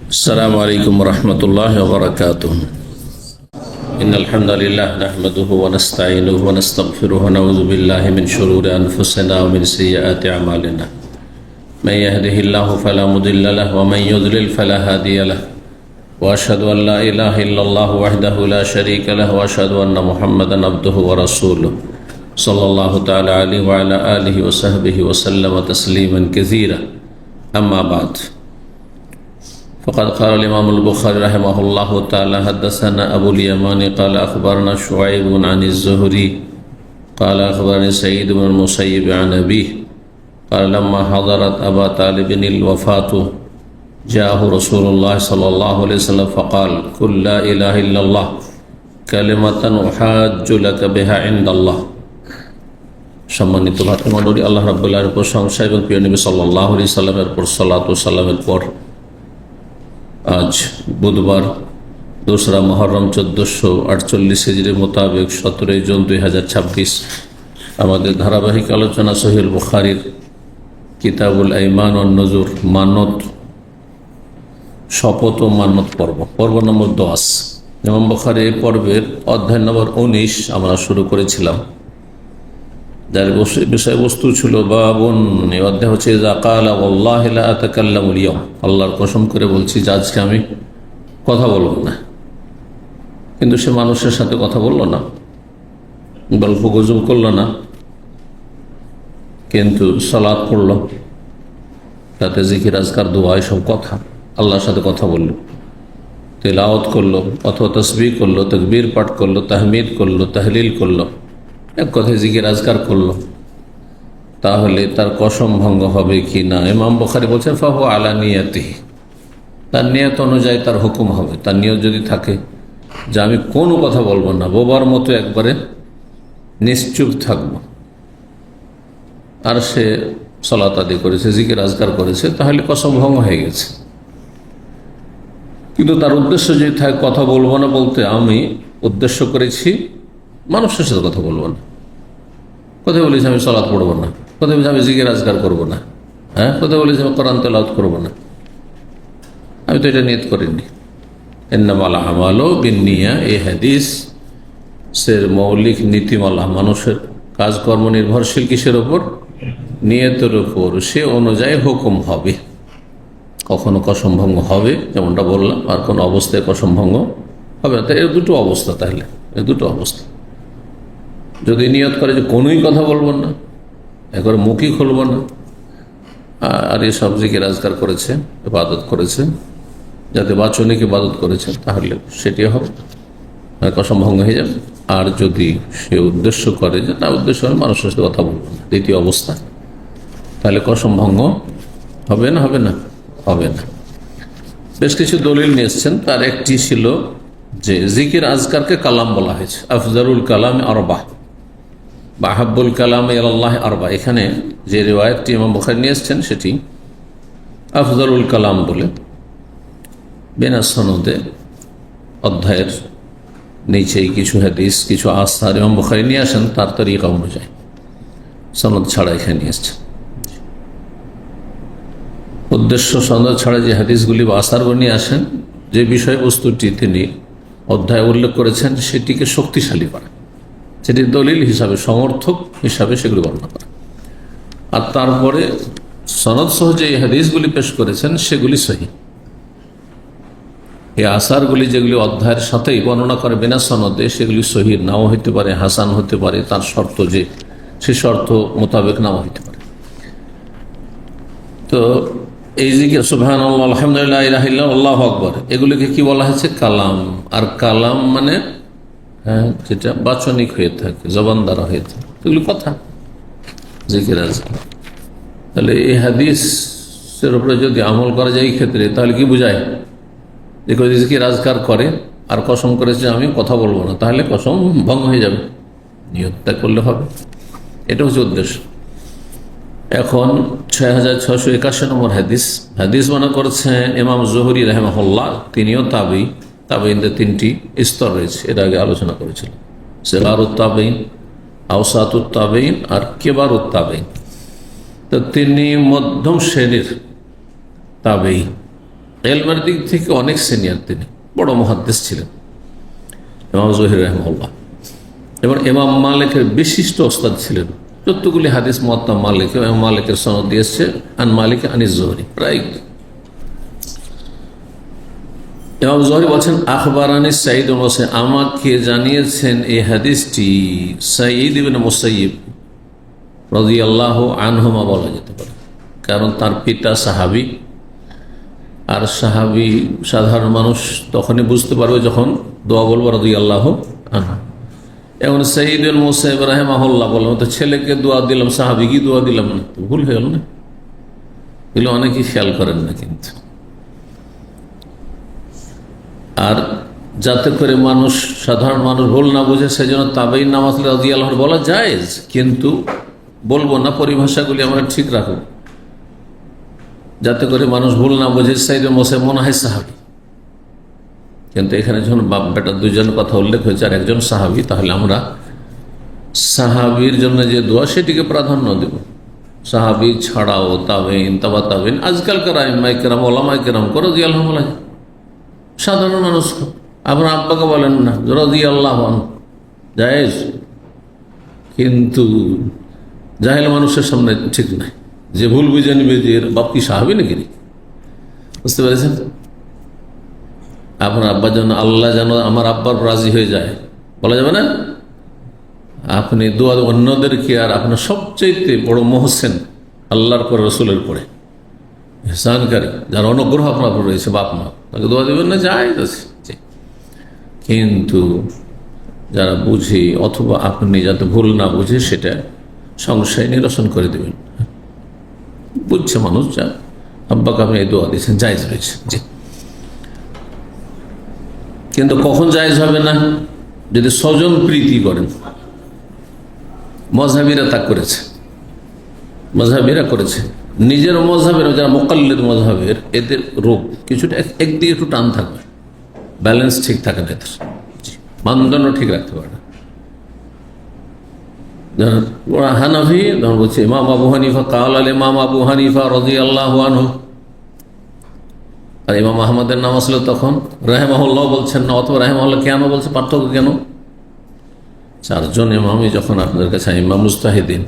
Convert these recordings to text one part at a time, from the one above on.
السلام عليكم ورحمة الله وبركاته. إن الحمد لله نحمده ونستعينه ونستغفره ونعوذ بالله من شرور أنفسنا ومن سيئات أعمالنا. من يهده الله فلا مضل له ومن يضلل فلا هادي له. وأشهد أن لا إله إلا الله وحده لا شريك له وأشهد أن محمدا عبده ورسوله صلى الله تعالى عليه وعلى آله وصحبه وسلم تسليما كثيرا. أما بعد، فقد قال الإمام البخاري رحمه الله تعالى: حدثنا أبو اليمان قال أخبرنا شعيب عن الزهري قال أخبرني سعيد بن المسيب عن أبيه قال لما حضرت أبا طالب الوفاة جاءه رسول الله صلى الله عليه وسلم فقال: قل لا إله إلا الله كلمة أحاج لك بها عند الله. সম্মানিত ভাতৃমণ্ডলী, আল্লাহ রাব্বুল আলামিনের প্রশংসা এবং প্রিয় নবী সাল্লাল্লাহু আলাইহি সাল্লামের উপর সালাত ও সালামের পর আজ বুধবার 2রা মুহররম 1448 হিজরি মোতাবেক 17 জুন 2026 আমাদের ধারাবাহিক আলোচনা সহিহুল বুখারীর কিতাবুল আইমান ওয়ান নুজুর, মানত, শপথ ও মানত পর্ব নম্বর 10। ইমাম বুখারী এই পর্বের অধ্যায় নম্বর 19 আমরা শুরু করেছিলাম, যার বিষয়বস্তু ছিল বাবুন। এই অধ্যায় হচ্ছে ইযা ক্বালা ওয়াল্লাহি লা আতাকাল্লামুল ইয়াওম, আল্লাহর কসম করে বলছি যে আজকে আমি কথা বলবো না। কিন্তু সে মানুষের সাথে কথা বলল না, গল্প গুজব করলো না, কিন্তু সালাত পড়ল, তাতে জিকির আজকার দোয়া এসব কথা, আল্লাহর সাথে কথা বলল, তিলাওয়াত করলো অথবা তাসবিহ করলো, তাকবীর পাঠ করলো, তাহমিদ করলো, তাহলিল করলো, এক কথায় জিকির আজকার করলো, তাহলে তার কসম ভঙ্গ হবে কি না? ইমাম বুখারী বলছেন ফাহু আলা নিয়াতিহি, তার নিয়ত অনুযায়ী তার হুকুম হবে। তার নিয়ত যদি থাকে যে আমি কোনো কথা বলবো না, বোবার মতো একবারে নিশ্চুপ থাকবো, আর সে সালাত আদায় করেছে, জিকির আজকার করেছে, তাহলে কসম ভঙ্গ হয়ে গেছে। কিন্তু তার উদ্দেশ্য যদি থাকে কথা বলবো না, বলতে আমি উদ্দেশ্য করেছি মানুষের সাথে কথা বলবো না, কোথায় বলেছি আমি সালাত পড়বো না, কোথায় বলেছি আমি জিকির আজকার করবো না, কোথায় বলেছি আমি কোরআন তেলাওয়াত করবো না, আমি তো এটা নিয়ত করিনি। ইন্নামাল আমালু বিন্নিয়া, এই হাদিসের মৌলিক নীতিমালা মানুষের কাজকর্ম নির্ভরশীল কিসের ওপর? নিয়তের উপর। সে অনুযায়ী হুকুম হবে। কখনো কসম ভঙ্গ হবে, যেমনটা বললাম, আর কোন অবস্থায় কসম ভঙ্গ হবে না। এর দুটো অবস্থা, তাহলে এর দুটো অবস্থা। যদি নিয়ত করে যে কোনোই কথা বলবো না, একবার মুখই খুলবো না, আর এসব জিকির আজকার করেছে, ইবাদত করেছে, যাতে বাচনিক ইবাদত করেছে, তাহলে সেটি হবে, কসম ভঙ্গ হয়ে যাবে। আর যদি সে উদ্দেশ্য করে যে না, উদ্দেশ্য হয় মানুষের সাথে কথা বলবো না, দ্বিতীয় অবস্থা, তাহলে কসম ভঙ্গ হবে না? হবে না? হবে না। বেশ কিছু দলিল নিয়ে এসছেন, তার একটি ছিল যে জিকির আজকারকে কালাম বলা হয়েছে। আফজালুল কালাম আরবা বা আহাব্বুল কালাম ইলাল্লাহ আরবা। এখানে যে রিওয়ায়াতটি ইমাম বুখারী নিয়ে এসছেন সেটি আফজালুল কালাম বলে, বিনা সনদে অধ্যায়ের নিচেই কিছু হাদিস, কিছু আসার ইমাম বুখারী নিয়ে আসেন তার তরিকা অনুযায়ী, সনদ ছাড়া এখানে নিয়ে এসছেন। উদ্দেশ্য সনদ ছাড়া যে হাদিসগুলি বা আসারগুলি নিয়ে আসেন, যে বিষয়বস্তুটি তিনি অধ্যায় উল্লেখ করেছেন সেটিকে শক্তিশালী করা, সেটির দলিল হিসাবে, সমর্থক হিসাবে সেগুলি বর্ণনা করা, আর তারপরে সনদ সহ যে হাদিসগুলি পেশ করেছেন সেগুলি সহি। এই আসারগুলি যেগুলি অধ্যায়ের সাথেই বর্ণনা করে বিনা সনদে, সেগুলি সহি নাও হইতে পারে, হাসান হতে পারে, তার শর্ত যে সে শর্ত মোতাবেক নাও হইতে পারে। তো এই জিকির সুবহানাল্লাহ, আলহামদুলিল্লাহ, লা ইলাহা ইল্লাল্লাহ, আল্লাহু আকবার, এগুলিকে কি বলা হয়েছে? কালাম। আর কালাম মানে যেটা বাচনিক হয়ে থাকে, জবান দ্বারা হয়ে থাকে, এগুলি কথা, জিকির আজকার। তাহলে এই হাদিসের উপরে যদি আমল করা যায় এই ক্ষেত্রে, তাহলে কি বোঝায়? দেখো, জিকির আজকার করে আর কসম করেছে আমি কথা বলবো না, তাহলে কসম ভঙ্গ হয়ে যাবে, নিয়তটা করলে হবে। এটা হচ্ছে উদ্দেশ্য। এখন 6681 নম্বর হাদিস মনে করছেন ইমাম জুহরি রাহিমাহুল্লাহ। তিনিও তাবেঈনদের 3টি স্তর রয়েছে, এটা আগে আলোচনা করেছিল। সিগারুত তাবেঈন, আওসাতুত তাবেঈন আর কিবারুত তাবেঈন। তো তিনি মধ্যম শ্রেণীর তাবেঈ, ইলমের দিক থেকে অনেক সিনিয়র, তিনি বড় মুহাদ্দিস ছিলেন ইমাম জহির রাহিমাহুল্লাহ। এবং ইমাম মালিকের বিশিষ্ট ওস্তাদ ছিলেন। যতগুলি হাদিস মুয়াত্তা মালিক, ইমাম মালিকের সনদ দিয়েছে আন মালিক আনিজ জোহরি। রাইট। ইমাম জোহরি বলছেন আখবারানি সাঈদ ইবনে মুসাইয়্যিব, আমাকে জানিয়েছেন এই হাদিসটি সাঈদ ইবনে মুসাইয়্যিব রাদিয়াল্লাহু আনহুমা বলা যেতে পারে, কারণ তার পিতা সাহাবী। আর সাহাবী সাধারণ মানুষ তখনই বুঝতে পারবে যখন দোয়া বলবো রাদিয়াল্লাহু আনহু। এখন সাঈদ ইবনে মুসাইয়্যিব রাহিমাহুল্লাহ বললাম তো ছেলেকে দোয়া দিলাম, সাহাবী কি দোয়া দিলাম না, তো ভুল হয়ে গেল না? এগুলো অনেকেই খেয়াল করেন না। কিন্তু আর যাতে করে মানুষ, সাধারণ মানুষ ভুল না বুঝে, সেজন্য তাবেঈন নাম আসলে রাদিয়াল্লাহু বলা জায়েজ, কিন্তু বলবো না, পরিভাষাগুলি আমরা ঠিক রাখবো যাতে করে মানুষ ভুল না বোঝে। সাঈদ ইবনে মুসাইয়্যিব মনে হয় সাহাবী, কিন্তু এখানে যখন বাপ বেটা দুইজনের কথা উল্লেখ হয়েছে আর একজন সাহাবী, তাহলে আমরা সাহাবীর জন্য যে দোয়া সেটিকে প্রাধান্য দেব। সাহাবী ছাড়াও তাবেঈন, তাবা তাবেঈন, আজকালকার আইম্মায়ে কেরাম, ওলামায়ে কেরাম করে রাদিয়াল্লাহু বলা যায়। সাধারণ মানুষ আপনার আব্বাকে বলেন না রাদিয়াল্লাহু আনহু, জায়েজ, কিন্তু জাহেল মানুষের সামনে ঠিক নাই। যে ভুল বুঝে নিবে যে এর বাপ কি সাহাবী নাকি, বুঝতে পেরেছেন? আপনার আব্বার জন্য আল্লাহ যেন আমার আব্বার রাজি হয়ে যায় বলা যাবে না। আপনি দোয়া অন্যদেরকে, আর আপনার সবচেয়ে বড় মহসেন আল্লাহর পরে, রসুলের পরে ইহসানকারী, যার অনুগ্রহ আপনার উপর রয়েছে, বাপ মা, তাকে দোয়া দেবেন না, জায়েজ আছে। কিন্তু যারা বুঝে, অথবা আপনি যাতে ভুল না বুঝে সেটা সংশয় নিরসন করে দেবেন। বুঝছে মানুষ, যা আব্বাকে আপনি এই দোয়া দিয়েছেন, জায়েজ হয়েছে। জি, কিন্তু কখন জায়েজ হবে না? যদি স্বজন প্রীতি করেন। মযহাবীরা তা করেছে, মযহাবীরা করেছে, নিজের মযহাবের যারা মুকাল্লিদ মযহাবের, এদের রূপ কিছুটা একদিকে একটু টান থাকবে, ব্যালেন্স ঠিক থাকে না, এদের মানদণ্ড ঠিক রাখতে পারে না। ওরা হানাফি, তখন বলছে ইমাম আবু হানিফা কাল আল ইমাম আবু হানিফা রাদিয়াল্লাহু আনহু, আর ইমাম আহমদের নাম আসলে তখন রাহিমাহুল্লাহ বলছেন না, অথবা রাহিমাহুল্লাহ কেন বলছে, পার্থক্য কেন? চারজন ইমামই যখন আপনাদের কাছে ইমাম মুজতাহিদিন,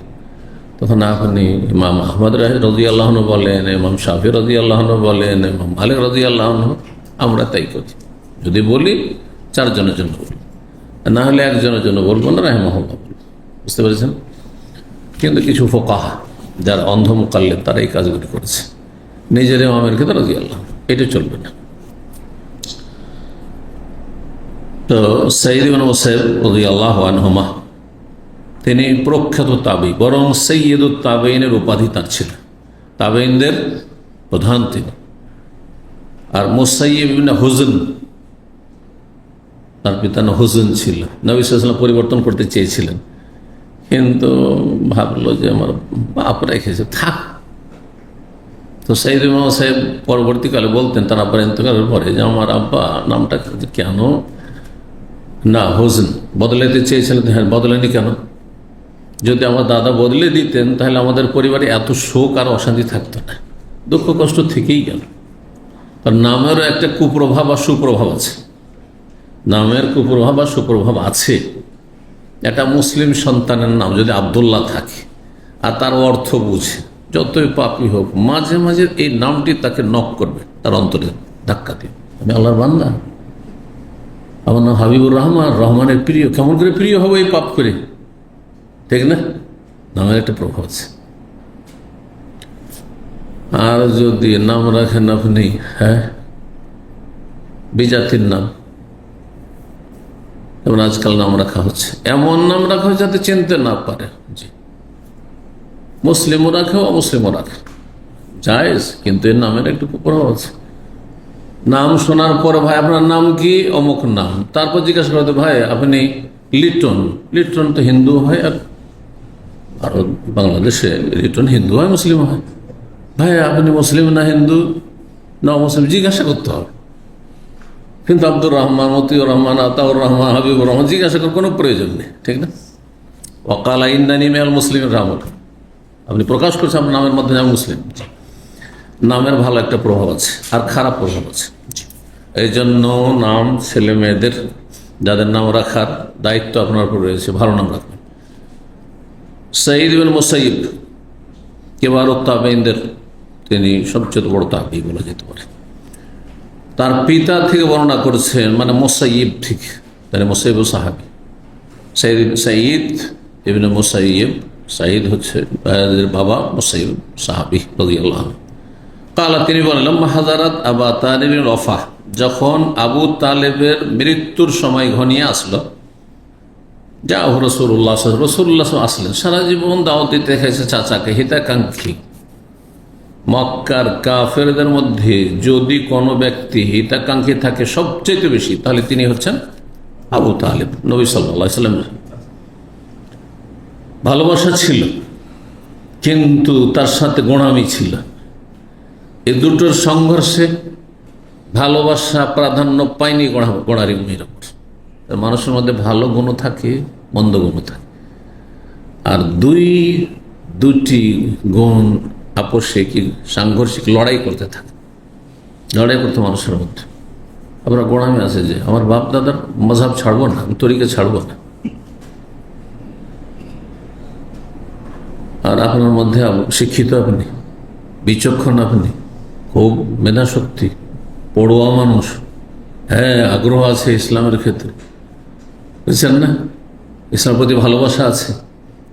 তখন আপনি ইমাম আহমদ রাদিয়াল্লাহু আনহু বলেন, ইমাম শাফি রাদিয়াল্লাহু আনহু বলেন, ইমাম মালিক রাদিয়াল্লাহু আনহু, আমরা তাই করি। যদি বলি চারজনের জন্য বলি, না হলে একজনের জন্য বলবো না, রাহিমাহুল্লাহ বলবো। বুঝতে পেরেছেন? কিন্তু কিছু ফুকাহা যারা অন্ধ মুকাল্লিদ, তারা এই কাজগুলি করেছে, নিজের ইমামের ক্ষেত্রে রাদিয়াল্লাহু, এটা চলবে না। তো সাঈদ ইবনে মুসাইয়্যিব রাদিয়াল্লাহু আনহুমা, তিনি প্রখ্যাত তাবেঈ, বরং সাইয়্যিদুত তাবেঈনের উপাধি তার ছিল, তাবেঈনদের প্রধান তিনি। আর মুসাইয়্যিব ইবনে হুজন, তার পিতা হুজন ছিল। নবী সাল্লাল্লাহু আলাইহি ওয়াসাল্লাম পরিবর্তন করতে চেয়েছিলেন, কিন্তু ভাবলো যে আমার বাপ রেখেছে, থাক। তো সাঈদ ইবনে মুসাইয়্যিব পরবর্তীকালে বলতেন, তার আব্বার ইন্তেকালের পরে, যে আমার আব্বা নামটা কেন না হুজন বদলাতে চেয়েছিলেন। হ্যাঁ, বদলানি কেন? যদি আমার দাদা বদলে দিতেন তাহলে আমাদের পরিবারে এত শোক আর অশান্তি থাকতো না, দুঃখ কষ্ট থেকেই গেল। তার নামেরও একটা কুপ্রভাব আর সুপ্রভাব আছে, নামের কুপ্রভাব আর সুপ্রভাব আছে। একটা মুসলিম সন্তানের নাম যদি আব্দুল্লাহ থাকে আর তার অর্থ বুঝে, যতই পাপী হোক, মাঝে মাঝে এই নামটি তাকে নক করবে, তার অন্তরে ধাক্কা দিয়ে, আমি আল্লাহর বান্দা, আমার নাম হাবিবুর রহমান, রহমানের প্রিয়। কেমন করে প্রিয় হবে এই পাপ করে? ঠিক না? নামের একটা প্রভাব আছে। আর যদি নাম রাখেন আপনি, হ্যাঁ, বিজাতির নাম, যেমন আজকাল নাম রাখা হচ্ছে, এমন নাম রাখা হচ্ছে যাতে চিনতে না পারে। জি, মুসলিমও রাখে, অমুসলিমও রাখে, জায়েজ, কিন্তু এর নামের একটু প্রভাব আছে। নাম শোনার পরে, ভাই আপনার নাম কি? অমুক নাম। তারপর জিজ্ঞাসা করতে, ভাই আপনি লিটন, লিটন তো হিন্দু হয়, আর ভারত বাংলাদেশে লিটন হিন্দু হয়, মুসলিম হয়। ভাই আপনি মুসলিম না হিন্দু না মুসলিম, জিজ্ঞাসা করতে হবে। কিন্তু আব্দুর রহমান, মতিউর রহমান, আতাউর রহমান, হাবিবুর রহমান জিজ্ঞাসা করার কোনো প্রয়োজন নেই, ঠিক না? ওয়াকালা ইন্নানি মিনাল মুসলিমিন রামুল, আপনি প্রকাশ করছেন আপনার নামের মধ্যে আমি মুসলিম। নামের ভালো একটা প্রভাব আছে আর খারাপ প্রভাব আছে। এই জন্য নাম ছেলে মেয়েদের যাদের নাম রাখার দায়িত্ব আপনার উপর রয়েছে, ভালো নাম রাখবেন। সাঈদ ইবনে মুসাইয়্যিব কিবারুত তাবেঈনদের তিনি সবচেয়ে বড় তাবেঈ বলা যেতে পারে। তার পিতা থেকে বর্ণনা করেছেন, মানে মুসাইয়্যিব থেকে, মানে মুসাইয়্যিব সাহাবী। সাঈদ ইবনে মুসাইয়্যিব, সাঈদ হচ্ছে বাবা, মুসাইয়্যিব সাহাবী রাদিয়াল্লাহু আনহু। কালা, তিনি বলেন, লাম্মা হাযারাত আবা তালিবের ওয়াফা, যখন আবু তালেবের মৃত্যুর সময় ঘনিয়ে আসলো, যা রাসূলুল্লাহ আসলেন। সারা জীবন দাওয়াত দিতে দেখেছে চাচাকে, হিতাকাঙ্ক্ষী। মক্কার কাফেরদের মধ্যে যদি কোনো ব্যক্তি হিতাকাঙ্ক্ষী থাকে সবচেয়ে বেশি, তাহলে তিনি হচ্ছেন আবু তালেব। নবী সাল্লাল্লাহু আলাইহি ওয়াসাল্লামের ভালোবাসা ছিল, কিন্তু তার সাথে গোঁড়ামি ছিল। এই দুটোর সংঘর্ষে ভালোবাসা প্রাধান্য পায়নি গোঁড়ামির উপর। মানুষের মধ্যে ভালো গুণও থাকে, মন্দ গুণও থাকে, আর দুটি গুণ আপোষে কি সাংঘর্ষিক লড়াই করতে থাকে, লড়াই করতে মানুষের মধ্যে। আমরা গোঁড়ামি আছে যে আমার বাপ দাদার মজহাব ছাড়বো না, আমি তরিকা ছাড়বো না। আর আপনার মধ্যে শিক্ষিত, আপনি বিচক্ষণ, আপনি খুব মেধাশক্তি, পড়ুয়া মানুষ, হ্যাঁ আগ্রহ আছে ইসলামের ক্ষেত্রে, বুঝছেন না, ইসলামের প্রতি ভালোবাসা আছে,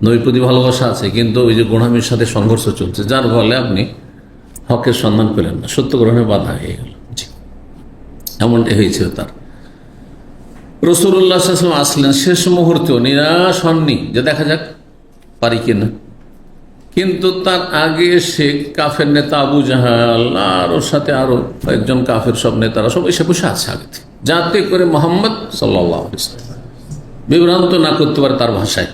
নবীর প্রতি ভালোবাসা আছে, কিন্তু ওই যে গোঁড়ামির সাথে সংঘর্ষ চলছে, যার ফলে আপনি হকের সন্ধান পেলেন না, সত্য গ্রহণে বাধা হয়ে গেল। এমনটাই হয়েছিল তার। রাসূলুল্লাহ সাল্লাল্লাহু আলাইহি ওয়াসাল্লাম আসলেন শেষ মুহূর্তেও, নিরাশ হননি যে দেখা যাক পারি কিনা। কিন্তু তার আগে সে কাফের নেতা আবু জাহাল আর ওর সাথে আরো কয়েকজন কাফের সব নেতারা সব এসে বসে আছে আগে থেকে, যাতে করে মুহাম্মদ সাল্লাল্লাহু আলাইহি ওয়াসাল্লাম বিভ্রান্ত না করতে পারে, তার ভাষায়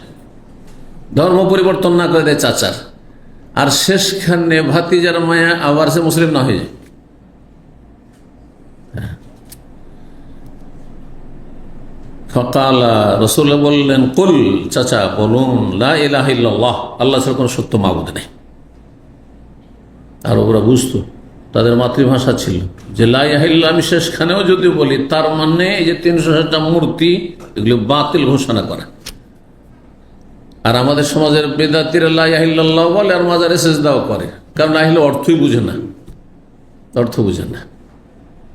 ধর্ম পরিবর্তন না করে দেয় চাচার, আর শেষখানে ভাতিজার মায়া আবার সে মুসলিম না হয়ে যায়। ফাকালা, রাসূল বললেন, কুল, চাচা বলুন, লা ইলাহা ইল্লাল্লাহ, আল্লাহ ছাড়া কোনো সত্য মাবুদ নেই। আর ওরা বুঝতো, তাদের মাতৃভাষা ছিল যে লা ইলাহা ইল্লাল্লাহ, আমি শেষখানেও যদি বলি তার মানে এই যে 360টা মূর্তি এগুলো বাতিল ঘোষণা করা। আর আমাদের সমাজের বেদাতিরা লা ইলাহা ইল্লাল্লাহ বলে আর মাজারে সেজদাও করে, কারণ না হলে অর্থই বুঝে না, অর্থ বুঝে না,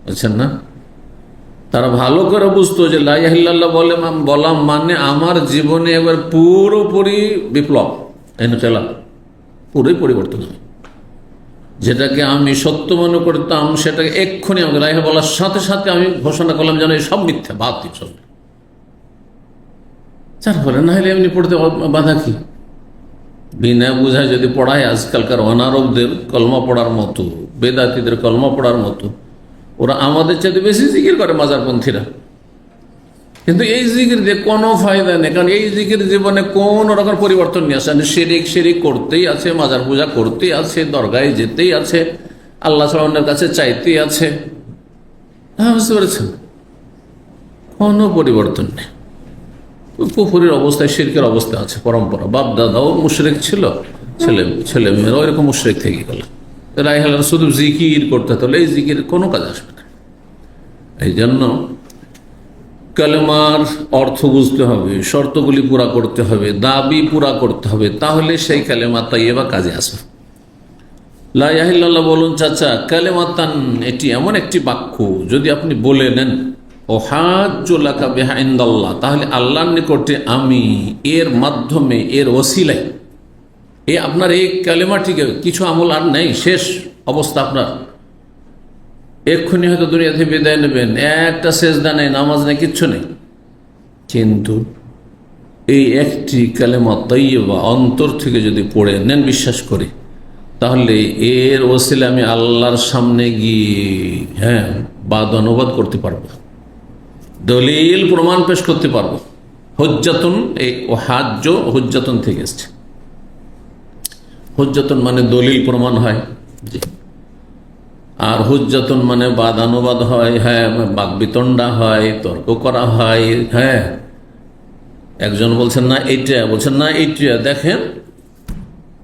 বুঝছেন না। তারা ভালো করে বুঝতো যে লা ইলাহা ইল্লাল্লাহ বলা মানে আমার জীবনে এবার পুরোপুরি বিপ্লব, ইনকিলাব, পুরোই পরিবর্তন হবে। যেটাকে আমি সত্য মনে করতাম সেটাকে এক্ষুনি আমাকে লা ইলাহা বলার সাথে সাথে আমি ঘোষণা করলাম যেন এই সব মিথ্যা, বাতিল সব। যার ফলে না হলে এমনি পড়তে বাধা কি, বিনা বুঝায় যদি পড়ায়, আজকালকার অনারবদের কলমা পড়ার মতো, বেদাতীদের কলমা পড়ার মতো, ওরা আমাদের চাইতে বেশি জিকির করে মাজারপন্থীরা। কিন্তু এই জিকির দিয়ে কোনো ফায়দা নেই, কারণ এই জিকির জীবনে কোন রকম পরিবর্তন নিয়ে আসে। শিরিক করতেই আছে, মাজার পূজা করতেই আছে, দরগায় যেতেই আছে, আল্লাহ সাল্লামের কাছে চাইতেই আছে। হ্যাঁ, বুঝতে পেরেছেন, কোনো পরিবর্তন নেই। কুফুরির অবস্থায়, শিরকের অবস্থা আছে, পরম্পরা, বাপ দাদাও মুশরিক ছিল, ছেলে মেয়েরাও এরকম মুশরিক থেকে গেল। শুধু জিকির করতে হলে এই জিকির কোনো কাজ আসবে না। এই জন্য কালেমার অর্থ বুঝতে হবে, শর্তগুলি পুরা করতে হবে, দাবি পুরা করতে হবে, তাহলে সেই কালেমা তাইয়্যিবা কাজে আসবে। লা ইলাহা ইল্লাল্লাহ বলুন চাচা, কালেমাতান, এটি এমন একটি বাক্য যদি আপনি বলে নেন, ও হাজ্জু লাকা বিহা ইনদাল্লাহ, তাহলে আল্লাহর নিকটে আমি এর মাধ্যমে, এর ওসিলায়, আপনার এই কালেমাটিকে কিছু আমল আর নেই, শেষ অবস্থা আপনার, এক্ষুনি হয়তো দুনিয়া থেকে বিদায় নেবেন, একটা সেজদা নেই, নামাজ নেই, কিচ্ছু নেই, কিন্তু এই একটি কালেমা তাইয়্যিবা অন্তর থেকে যদি পড়ে নেন বিশ্বাস করে, তাহলে এর ওসিলা আমি আল্লাহর সামনে গিয়ে বাদ অনুবাদ করতে পারবো, দলিল প্রমাণ পেশ করতে পারবো। হুজ্জাতুন, এই হাজ্জ হুজ্জাতুন থেকে এসছে। হুজ্জাতুন মানে দলিল প্রমাণ হয়, জি। আর হুজ্জাতুন মানে বাদানুবাদ হয়, বাকবিতণ্ডা হয়, তর্ক করা হয়। একজন বলছেন না এইটা, বলছেন না এইটা, দেখেন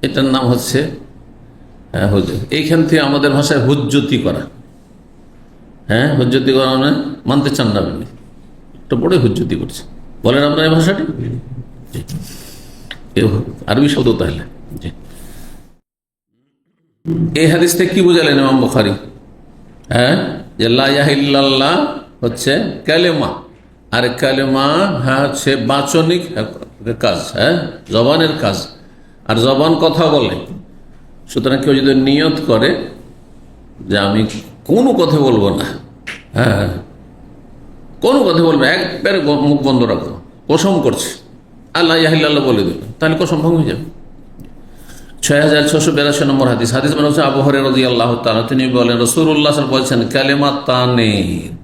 এটার নাম হচ্ছে হ্যাঁ এইখান থেকে আমাদের ভাষায় হুজ্জতি করা। হ্যাঁ, হুজ্জতি করা মানে মানতে চান না আপনি, একটা বড় হুজ্জতি করছে। বলেন আপনার এই ভাষাটি আরবি শব্দ তাহলে। জি, এই হাদিস থেকে কি বুঝালেন ইমাম বুখারী? হ্যাঁ, যে লা ইলাহা ইল্লাল্লাহ হচ্ছে কালেমা, আর কালেমা হ্যাঁ হচ্ছে বাচনিক কাজ, হ্যাঁ জবানের কাজ, আর জবান কথা বলে। সুতরাং কেউ যদি নিয়ত করে যে আমি কোনো কথা বলবো না, হ্যাঁ কোনো কথা বলবো, একবারে মুখ বন্ধ রাখবো, কসম করছে আল্লাহ ইলাহা ইল্লাল্লাহ বলে দেবে, তাহলে কসম ভঙ্গ হয়ে যাবে। 6682 নম্বর হাদিস। হাদিস মানে হচ্ছে আবু হুরায়রা রাদিয়াল্লাহু তাআলা, তিনি বলেন রাসূলুল্লাহ সাল্লাল্লাহু আলাইহি ওয়াসাল্লাম বলেছেন কালেমাতানে,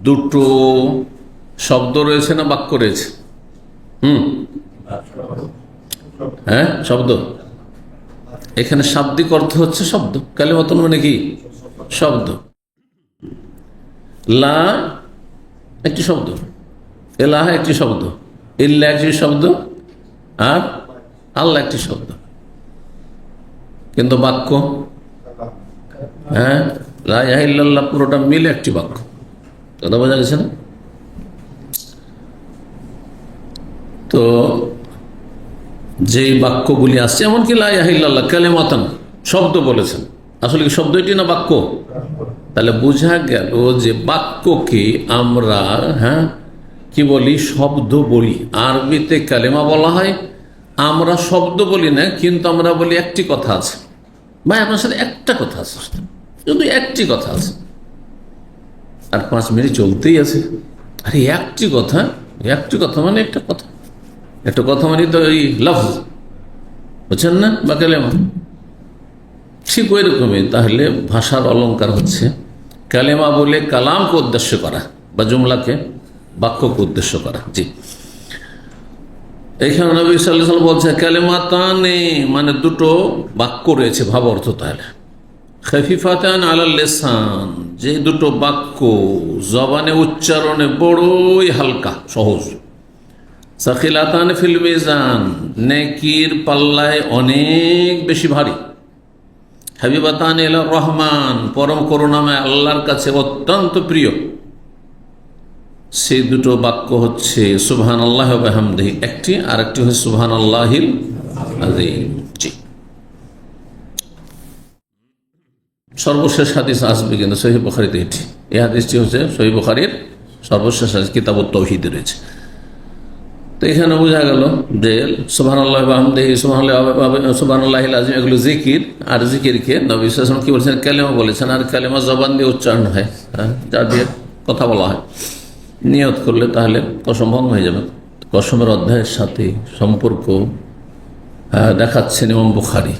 দুটো শব্দ রয়েছে না বাক্য রয়েছে? হ্যাঁ শব্দ। এখানে শাব্দিক অর্থ হচ্ছে শব্দ। কালেমাতুন মানে কি? শব্দ। লা একটি শব্দ, ইলাহা একটি শব্দ, ইল্লাহ একটি শব্দ, আর আল্লাহ একটি শব্দ। কিন্তু বাক্য, হ্যাঁ লা ইলাহা ইল্লাল্লাহ পুরোটা মিলে একটি বাক্য। কথা বোঝা গেছে না? তো যেই বাক্যগুলি আসছে, এমনকি লা ইলাহা ইল্লাল্লাহ কালেমাতান শব্দ বলেছেন, আসলে কি শব্দ এটি না বাক্য? তাহলে বোঝা গেল যে বাক্যকে আমরা হ্যাঁ কি বলি? শব্দ বলি। আরবিতে কালেমা বলা হয়, আমরা শব্দ বলি না, কিন্তু আমরা বলি একটি কথা আছে, ভাই আপনার সাথে একটা কথা আছে, শুধু একটি কথা আছে, আর 5 মিনিট চলতেই আছে। আরে একটি কথা, একটি কথা মানে একটা কথা, একটা কথা মানে তো এই লফজ, বুঝছেন না? বা কালেমা ঠিক ওই রকমই। তাহলে ভাষার অলংকার হচ্ছে কালেমা বলে কালামকে উদ্দেশ্য করা, বা জুমলাকে, বাক্যকে উদ্দেশ্য করা। জি, এইখানে নবী সাল্লাল্লাহু আলাইহি ওয়াসাল্লাম বলছে কালেমাতানে মানে দুটো বাক্য রয়েছে, ভাব অর্থ তাহলে খফিফাতান আলাল লিসান, যে দুটো বাক্য জবানে উচ্চারণে বড়ই হালকা সহজ, সাকিলাতান ফিল মিজান নেকির পাল্লায় অনেক বেশি ভারী, হাবিবাতান ইলা রহমান পরম করুণাময় আল্লাহর কাছে অত্যন্ত প্রিয়। সেই দুটো বাক্য হচ্ছে সুবহানাল্লাহ ওয়া বিহামদিহি একটি, আর একটি হচ্ছে সুবহানাল্লাহিল আযীম। সর্বশেষ হাদিস আসবে কিন্তু সহিহ বুখারীতে এটি, এই হাদিসটি হচ্ছে সহিহ বুখারীর সর্বশেষ হাদিস, কিতাবুত তাওহীদে রয়েছে। তো এখানে বোঝা গেল যে সুবহানাল্লাহ ওয়া বিহামদিহি, সুবহানাল্লাহিল আযীম এগুলো জিকির, আর জিকিরকে নবী সাল্লাল্লাহু আলাইহি ওয়াসাল্লাম কি বলেছেন? কালেমা বলেছেন, আর কালেমা জবান দিয়ে উচ্চারণ হয়, যা দিয়ে কথা বলা হয়। নিয়ত করলে তাহলে কসম ভঙ্গ হয়ে যাবে। কসমের অধ্যায়ের সাথে সম্পর্ক দেখাচ্ছেন ইমাম বুখারী,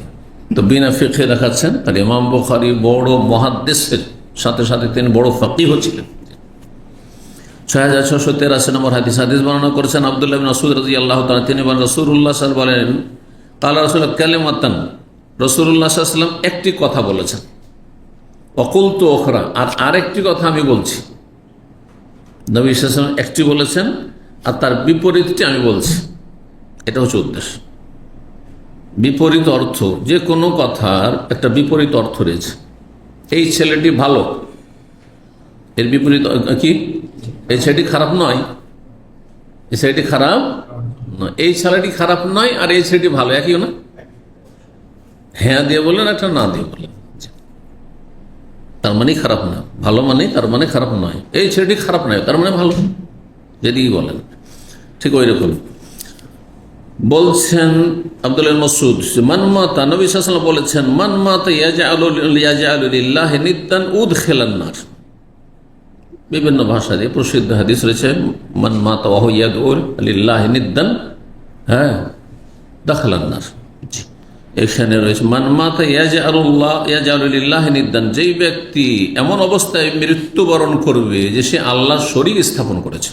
তো বিনা ফিকহে দেখাচ্ছেন। আর ইমাম বুখারী বড় মুহাদ্দিসের সাথে সাথে তিনি বড় ফাকিহ ছিলেন। 6683 নম্বর হাদিস। হাদিস বর্ণনা করেছেন আব্দুল্লাহ ইবনে মাসউদ রাদিয়াল্লাহু তাআলা, তিনি বলেন রাসূলুল্লাহ সাল্লাল্লাহু আলাইহি ওয়াসাল্লাম বলেন কালা রাসূলুল্লাহ কালিমাতান, রাসূলুল্লাহ সাল্লাল্লাহু আলাইহি ওয়াসাল্লাম একটি কথা বলেছেন, ওয়া কুলতু উখরা, আর আরেকটি কথা আমি বলছি। নবী সাল্লাল্লাহু আলাইহি ওয়াসাল্লাম একটি বলেছেন, আর তার বিপরীতটি আমি বলছি। এটা হচ্ছে উদ্দেশ্য। বিপরীত অর্থ, যে কোনো কথার একটা বিপরীত অর্থ রয়েছে। এই ছেলেটি ভালো, এর বিপরীত কি? এই ছেলেটি খারাপ নয়, এই ছেলেটি খারাপ নয়, এই ছেলেটি খারাপ নয়, আর এই ছেলেটি ভালো, একই না? হ্যাঁ দিয়ে বললেন, একটা না দিয়ে বললেন, তার মানে খারাপ না। ভালো মানে তার মানে খারাপ নয়। এই ছেলেটি খারাপ নয়, তার মানে ভালো, যদি বলেন ঠিক ওই রকম। বলছেন আব্দুল্লাহ মাসউদ, মান মাতা, নবী সাল্লাল্লাহু আলাইহি ওয়াসাল্লাম বলেছেন মান মাতা ইয়াজআলু লিল্লাহি নিদ্দান উদখিলান নার। বিভিন্ন ভাষা দিয়ে প্রসিদ্ধ হাদিস রয়েছে, মান মাতা ওয়া হুয়া ইয়াদউ লিল্লাহি নিদ্দান, হ্যাঁ দাখালান নার। জি, এখানে রয়েছে মান মাতা ইয়াজআলু লিল্লাহি নিদ্দান, যেই ব্যক্তি এমন অবস্থায় মৃত্যুবরণ করবে যে সে আল্লাহর শরীক স্থাপন করেছে,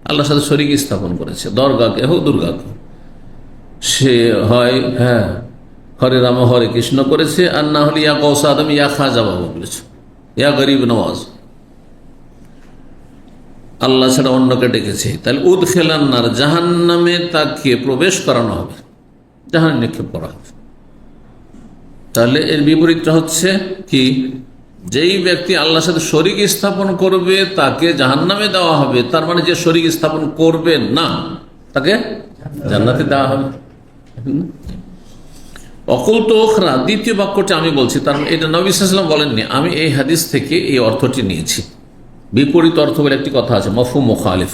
আল্লাহর সাথে শরীক স্থাপন করেছে, দরগাকে হোক দুর্গাকে, সে হয় হ্যাঁ হরে রাম হরে কৃষ্ণ করেছে, আর না হলে ইয়া গৌস আদম ইয়া খাজা বাবা বলেছে, ইয়া গরিব নওয়াজ, আল্লাহ ছাড়া অন্যকে ডেকেছে। তাহলে উদখিলান নার, জাহান্নামে তাকে প্রবেশ করানো হবে, জাহান্নামে নিক্ষেপ করা হবে। তাহলে এর বিপরীতটা হচ্ছে কি, যেই ব্যক্তি আল্লাহর সাথে শরীক স্থাপন করবে তাকে জাহান্নামে দেওয়া হবে, তার মানে যে শরীক স্থাপন করবে না তাকে জান্নাতে দেওয়া হবে। অকুল তো ওখরা, দ্বিতীয় বাক্যটি আমি বলছি, তার এটা নবী সাল্লাল্লাহু আলাইহি ওয়াসাল্লাম বলেননি, আমি এই হাদিস থেকে এই অর্থটি নিয়েছি। বিপরীত অর্থ বলে একটি কথা আছে, মফহুম মুখালিফ,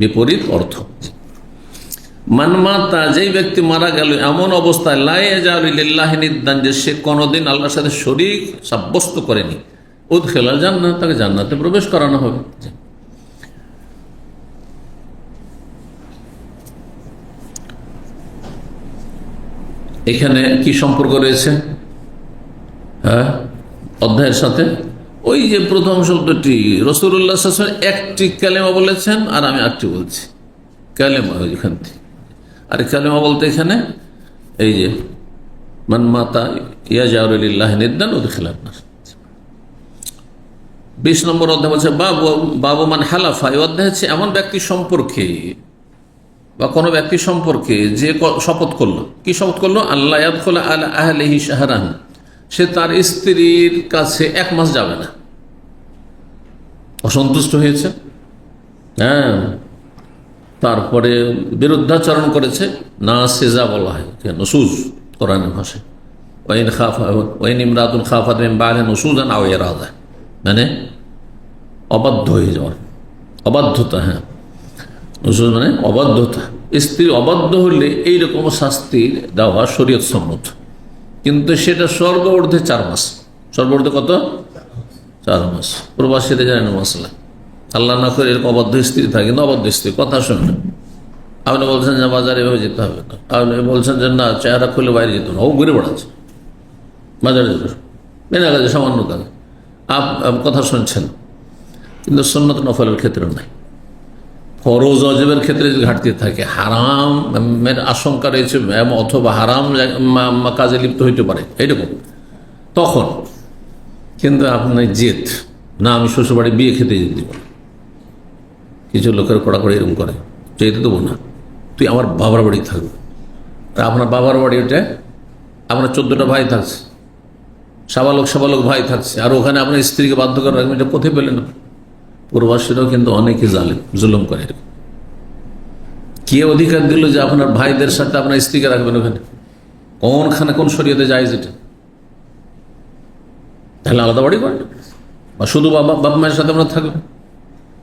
বিপরীত অর্থ। মানমাতা, যেই ব্যক্তি মারা গেল এমন অবস্থায় লা ইয়াজালু লিল্লাহি নিদ্দান, যে সে কোনোদিন আল্লাহর সাথে শরীক সাব্যস্ত করেনি, উদখিলাল জান্নাত, তাকে জান্নাতে প্রবেশ করানো হবে। এখানে কি সম্পর্ক রয়েছে অধ্যায়ের সাথে? ওই যে প্রথম শব্দটি রাসূলুল্লাহ সাল্লাল্লাহু আলাইহি ওয়াসাল্লাম একটি কালেমা বলেছেন, আর আমি আরেকটি বলছি কালেমা। ওইখান থেকে আর কালেমা বলতে এখানে এই যে মান মাতা ইয়াজালু লিল্লাহি নিদ্দান উদখিলান নার। 20 নম্বর অধ্যায় বলছে বাবু মান হালাফা। এই অধ্যায় হচ্ছে এমন ব্যক্তি সম্পর্কে বা কোনো ব্যক্তি সম্পর্কে যে শপথ করলো। কি শপথ করলো? আল্লাহ ইয়াদখুলা আলা আহলিহি শাহরান, সে তার স্ত্রীর কাছে 1 মাস যাবে না। অসন্তুষ্ট হয়েছে, হ্যাঁ, তারপরে বিরুদ্ধাচরণ করেছে, না সেজা বলা হয়, নসুজ কোরআনের ভাষায়। ওয়াইন ইমরাতুন খাফাত মিন বালিহা নুশুজান আও ইরাদা, মানে অবাধ্য হয়ে যাওয়া, অবাধ্যতা। হ্যাঁ, নুশুজ মানে অবাধ্যতা। স্ত্রী অবাধ্য হলে এইরকম শাস্তি দেওয়া শরীয়ত সম্মত, কিন্তু সেটা সর্বঊর্ধ্বে 4 মাস। সর্বঊর্ধ্বে কত? 4 মাস। প্রবাসীরা জানেন মশলা, আল্লাহ না করে এরকম অবাধ্য স্ত্রী থাকে, কিন্তু অবাধ্য স্ত্রী কথা শুনে, আপনি বলছেন যে বাজারে এভাবে যেতে হবে না, আপনি বলছেন যে না চেহারা খুলে বাইরে যেত না, ও ঘুরে বেড়াচ্ছে বাজারে যেত, মেনে গেছে সামান্য কাজ, কথা শুনছেন, কিন্তু সুন্নত নফলের ক্ষেত্রে নাই। ফরজ অজেবের ক্ষেত্রে যদি ঘাটতি থাকে, হারামের আশঙ্কা রয়েছে অথবা হারাম কাজে লিপ্ত হইতে পারে এইরকম, তখন কিন্তু আপনার জেদ, না আমি শ্বশুরবাড়ি বিয়ে খেতে যেতে দিব। কিছু লোকের কড়াকড়ি এরকম করে, যেতে দেবো না, তুই আমার বাবার বাড়ি থাকবে। তা আপনার বাবার বাড়ি ওটা, আপনার 14টা ভাই থাকছে, সাবালক ভাই থাকছে, আর ওখানে আপনার স্ত্রীকে বাধ্য করে রাখবেন, এটা কোথায় পেলেন? প্রবাসীরাও কিন্তু অনেকে জুলুম করে। কে অধিকার দিল যে আপনার ভাইদের সাথে আপনার স্ত্রীকে রাখবেন ওখানে? কোনখানে কোন শরীয়তে যায় যেটা? তাহলে আলাদা বাড়ি করেন, বা শুধু বাবা মায়ের সাথে আপনার থাকবেন,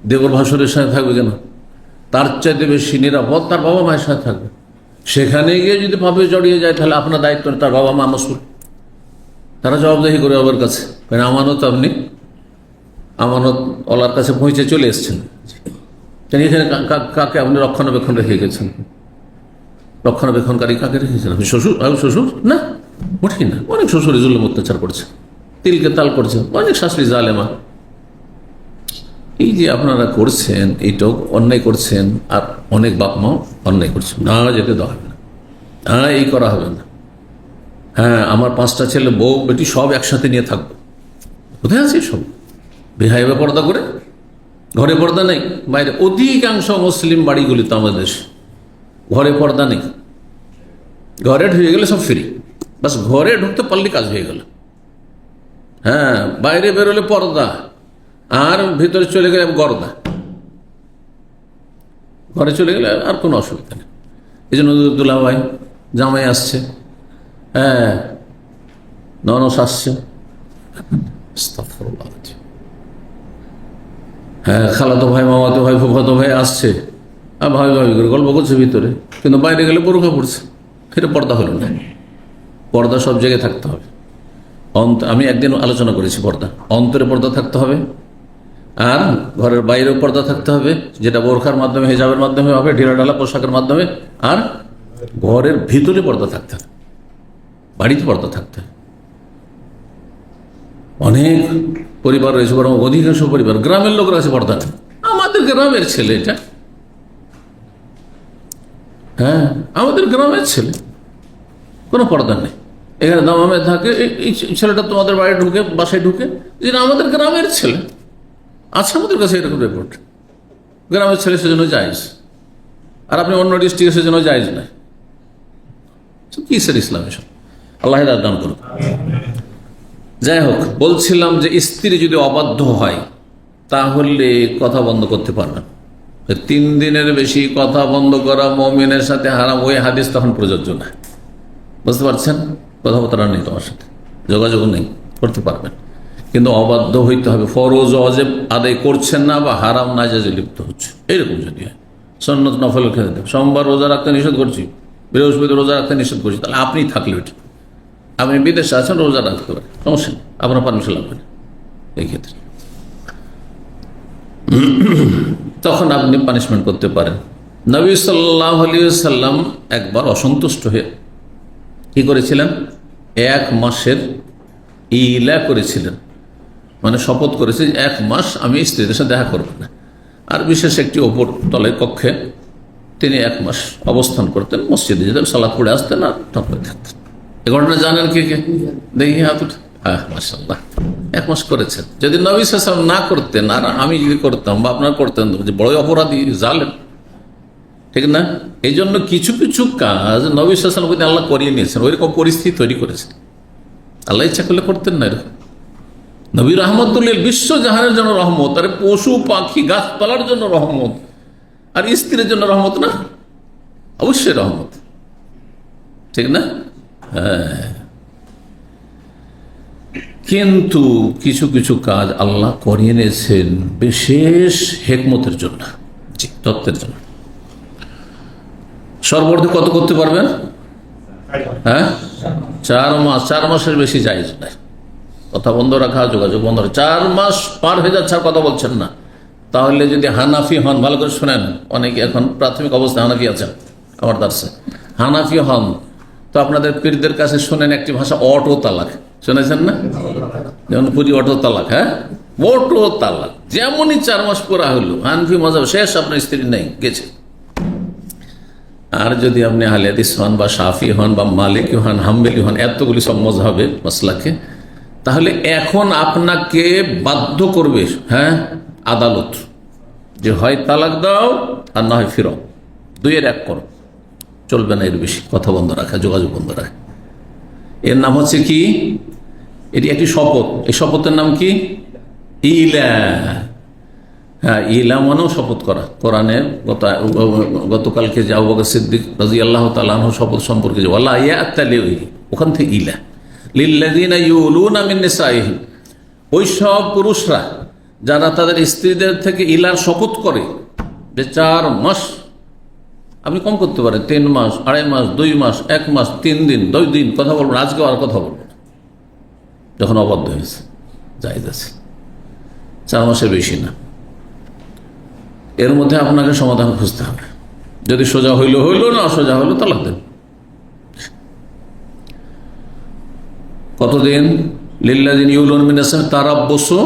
দেবর ভাসুরের সাথে থাকবে কেন? তার চাইতে বেশি নিরাপদ তার বাবা মায়ের সাথে থাকবে। সেখানে গিয়ে যদি পাপে জড়িয়ে যায়, তাহলে আপনার দায়িত্ব, তার বাবা মা মাসুল, তারা জবাবদেহি করে বাবার কাছে। কারণ আমানত, আপনি আমানত ওলার কাছে পৌঁছে চলে এসছেন, এখানে কাকে আপনি রক্ষণাবেক্ষণ রেখে গেছেন? রক্ষণাবেক্ষণকারী কাকে রেখেছেন? আপনি শ্বশুর না, মোটেই না। অনেক শ্বশুরে জুলুম অত্যাচার করছে, তিলকে তাল করছে, অনেক শাশুড়ি জালেমা। এই যে আপনারা করছেন, এইটাও অন্যায় করছেন, আর অনেক বাপ মাও অন্যায় করছেন। না, যেতে দেওয়া হবে না, হ্যাঁ এই করা হবে না, হ্যাঁ আমার 5টা ছেলে বউ বেটি সব একসাথে নিয়ে থাকবো। কোথায় আছে সব? বেহাইবে পর্দা করে, ঘরে পর্দা নেই, বাইরে। অধিকাংশ মুসলিম বাড়িগুলিতে আমাদের দেশে ঘরে পর্দা নেই, ঘরে ঢুকে গেলে সব ফ্রি, বাস ঘরে ঢুকতে পারলে কাজ হয়ে গেল। হ্যাঁ, বাইরে বেরোলে পর্দা, আর ভিতরে চলে গেলে গর্দা। ঘরে চলে গেলে আর কোনো অসুবিধা নেই। এই জন্য দুলা ভাই জামাই আসছে, হ্যাঁ ননস আসছে, হ্যাঁ খালাতো ভাই, মামাতো ভাই, ফুফাতো ভাই আসছে, আর ভাই ভাবি করে গল্প করছে ভিতরে, কিন্তু বাইরে গেলে বোরখা পড়ছে। এটা পর্দা হলো না। পর্দা সব জায়গায় থাকতে হবে। আমি একদিন আলোচনা করেছি, পর্দা অন্তরে পর্দা থাকতে হবে, আর ঘরের বাইরেও পর্দা থাকতে হবে, যেটা বোরখার মাধ্যমে, হিজাবের মাধ্যমে হবে, ঢিলাঢালা পোশাকের মাধ্যমে, আর ঘরের ভিতরে পর্দা থাকতে হবে, বাড়িতে পর্দা থাকতে হবে। অনেক পরিবার রয়েছে, বরং অধিকাংশ পরিবার, গ্রামের লোকরা আছে পর্দা নেই। আমাদের গ্রামের ছেলে এটা, হ্যাঁ আমাদের গ্রামের ছেলে, কোনো পর্দা নেই। এখানে দামামে থাকে, এই ছেলেটা তোমাদের বাড়ি ঢুকে, বাসায় ঢুকে, যেটা আমাদের গ্রামের ছেলে আছে, আমাদের কাছে এরকম রিপোর্ট। গ্রামের ছেলে সেজন্য জায়েজ, আর আপনি অন্য ডিস্ট্রিক্টে সেজন্য জায়েজ নাই। কিসের ইসলাম এসব? আল্লাহ হিদায়াত দান করুন। যাই হোক, বলছিলাম যে স্ত্রী যদি অবাধ্য হয় তাহলে কথা বন্ধ করতে পারবেন। 3 দিনের বেশি কথা বন্ধ করা মুমিনের সাথে হারাম, ওই হাদিস তখন প্রযোজ্য না। বুঝতে পারছেন? কথাবার্তা নেই, তোমার সাথে যোগাযোগ নেই, করতে পারবেন, কিন্তু অবাধ্য হইতে হবে। ফরজ ওয়াজিব আদায় করছেন না বা হারাম নাজায়েজে লিপ্ত হচ্ছে, এইরকম যদি হয়। সুন্নত নফল খেতে দেবে, সোমবার রোজা রাখতে নিষেধ করছি, বৃহস্পতি রোজা রাখতে নিষেধ করছি, তাহলে আপনি থাকলে ওইটা, আপনি বিদেশে আছেন, রোজা রাখতে পারেন, সমস্যা নেই, আপনার পারমিশন লাগবে না এই ক্ষেত্রে। তখন আপনি পানিশমেন্ট করতে পারেন। নবী সাল্লাল্লাহু আলাইহি ওয়াসাল্লাম একবার অসন্তুষ্ট হয়ে কি করেছিলেন? 1 মাসের ইলা করেছিলেন, মানে শপথ করেছে 1 মাস আমি স্ত্রীদের সাথে দেখা করব না। আর বিশেষ একটি ওপর তলের কক্ষে তিনি 1 মাস অবস্থান করতেন, মসজিদে যেতেন, সালাত পড়ে আসতেন আর তখন থাকতেন। এ ঘটনা জানেন কে কে? দেখি হাত উঠে। হ্যাঁ, মাশাআল্লাহ, 1 মাস করেছেন। যদি নবী সাল্লাল্লাহু আলাইহি ওয়াসাল্লাম না করতেন আর আমি যদি করতাম বা আপনারা করতেন, যে বড় অপরাধী, জালেম, ঠিক না? এই জন্য কিছু কিছু কাজ নবী সাল্লাল্লাহু আলাইহি ওয়াসাল্লাম আল্লাহ করিয়ে নিয়েছেন, ওইরকম পরিস্থিতি তৈরি করেছেন। আল্লাহ ইচ্ছা করলে করতেন না এরকম। নবী রহমতুল্লিল, বিশ্ব জাহানের জন্য রহমত, আর পশু পাখি গাছপালার জন্য রহমত, আর স্ত্রীর জন্য রহমত না? অবশ্যই রহমত, ঠিক না? হ্যাঁ, কিন্তু কিছু কিছু কাজ আল্লাহ করিয়ে নিয়েছেন বিশেষ হেকমতের জন্য, তত্ত্বের জন্য। সর্বর্ধে কত করতে পারবেন? হ্যাঁ, 4 মাস। 4 মাসের বেশি জায়েজ নাই। কথা বন্ধ রাখা, যোগাযোগ বন্ধ রাখা। 4 মাস পার হয়ে যাচ্ছে আর কথা বলছেন না, তাহলে যদি হানাফি হন, ভালো করে শোনেন, অনেকে এখন প্রাথমিক অবস্থায় হানাফি আছেন আমার দার্সে, হানাফি হন তো আপনাদের পীরদের কাছে শোনেন একটি ভাষা অটো তালাক, শুনেছেন না? যেমন পুরি অটো তালাক, হ্যাঁ, অটো তালাক। যেমনই 4 মাস পুরা হইল, হানফি মাযহাব শেষ, আপনার স্ত্রী নেই, গেছে। আর যদি আপনি আহলে হাদিস হন বা শাফি হন বা মালিকি হন, হাম্বলি হন, এতগুলি সব মাযহাবে মাসলাকে, তাহলে এখন আপনাকে বাধ্য করবে, হ্যাঁ, আদালত, যে হয় তালাক দাও আর না হয় ফিরাও, 2-এর 1 করো, চলবে না এর বেশি। কথা বন্ধ রাখা, যোগাযোগ বন্ধ রাখা, এর নাম হচ্ছে কি? এটি একটি শপথ। এই শপথের নাম কি? ইলা। হ্যাঁ, ইলা মানেও শপথ করা। কোরআনে গতকালকে যে আবু বকর সিদ্দিক রাদিয়াল্লাহু তাআলা আনহু শপথ সম্পর্কে যে ওয়ালা ইয়াতালি, ওখান থেকে ইলা, লিল্লাযিনা ইউলুনা মিন নিসাইহিম, ওই সব পুরুষরা যারা তাদের স্ত্রীদের থেকে ইলার শপথ করে, যে 4 মাস, আপনি কম করতে পারেন, 3 মাস, 2.5 মাস, 2 মাস, 1 মাস, 3 দিন, 2 দিন কথা বলবেন, আজকে আর কথা বলবেন না, যখন অবাধ্য হয়েছে, জায়েজ আছে। 4 মাসের বেশি না। এর মধ্যে আপনাকে সমাধান খুঁজতে হবে। যদি সোজা হইল হইল, না সোজা হইল তালাক দেন। কতদিন? লিল্লাযিনা ইউলুনা মিন নিসাইহিম তারাব্বুসু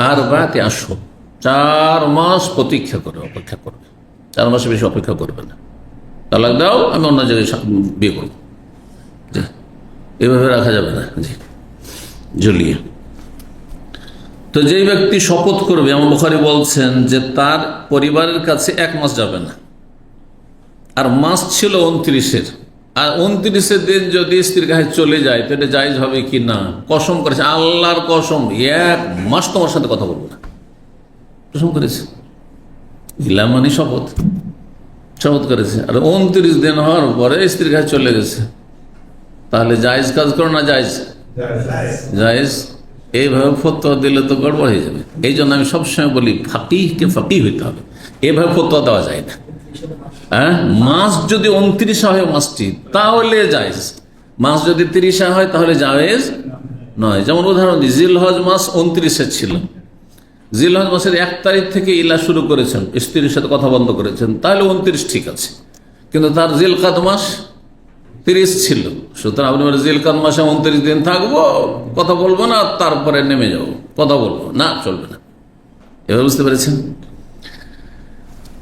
4 আশহুর, 4 মাস প্রতীক্ষা করে, অপেক্ষা করবে। 4 মাসের বেশি অপেক্ষা করবে না। তালাক দাও, আমি অন্য জায়গায় বিয়ে করব, জি, এভাবে রাখা যাবে না, জি, ঝুলিয়ে। তো যেই ব্যক্তি শপথ করবে, ইমাম বুখারী বলছেন যে তার পরিবারের কাছে 1 মাস যাবে না, আর মাস ছিল 29-এর, আর 29-এর দিন যদি স্ত্রীর কাছে চলে যায় তো এটা জায়েজ হবে কি না? কসম করেছে, আল্লাহর কসম, 1 মাস তোমার সাথে কথা বলবো না, কসম করেছে। ইলা মানে শপথ, শপথ করেছে। আর 29 দিন হওয়ার পরে স্ত্রীর কাছে চলে গেছে, তাহলে জায়েজ কাজ করো না? জায়েজ, জায়েজ। এইভাবে ফতোয়া দিলে তো গড়বড় হয়ে যাবে। এই জন্য আমি সবসময় বলি, ফাকিহকে ফাকিহ হইতে হবে, এভাবে ফতোয়া দেওয়া যায় না। হ্যাঁ, মাস যদি 29 হয় মাসটি, তাহলে জায়েজ। মাস যদি 30 হয় তাহলে জায়েজ নয়। যেমন উদাহরণ দিই, জিলহজ মাস 29 ছিল, জিলহজ মাসের 1 তারিখ থেকে ইলা শুরু করেছেন, স্ত্রীর সাথে কথা বন্ধ করেছেন, তাহলে 29 ঠিক আছে। কিন্তু তার জিলকাদ মাস 30 ছিল, সুতরাং আপনি জিলকাদ মাসে 29 দিন থাকবো, কথা বলবো না, তারপরে নেমে যাবো, কথা বলবো না, চলবে না। এভাবে বুঝতে পেরেছেন?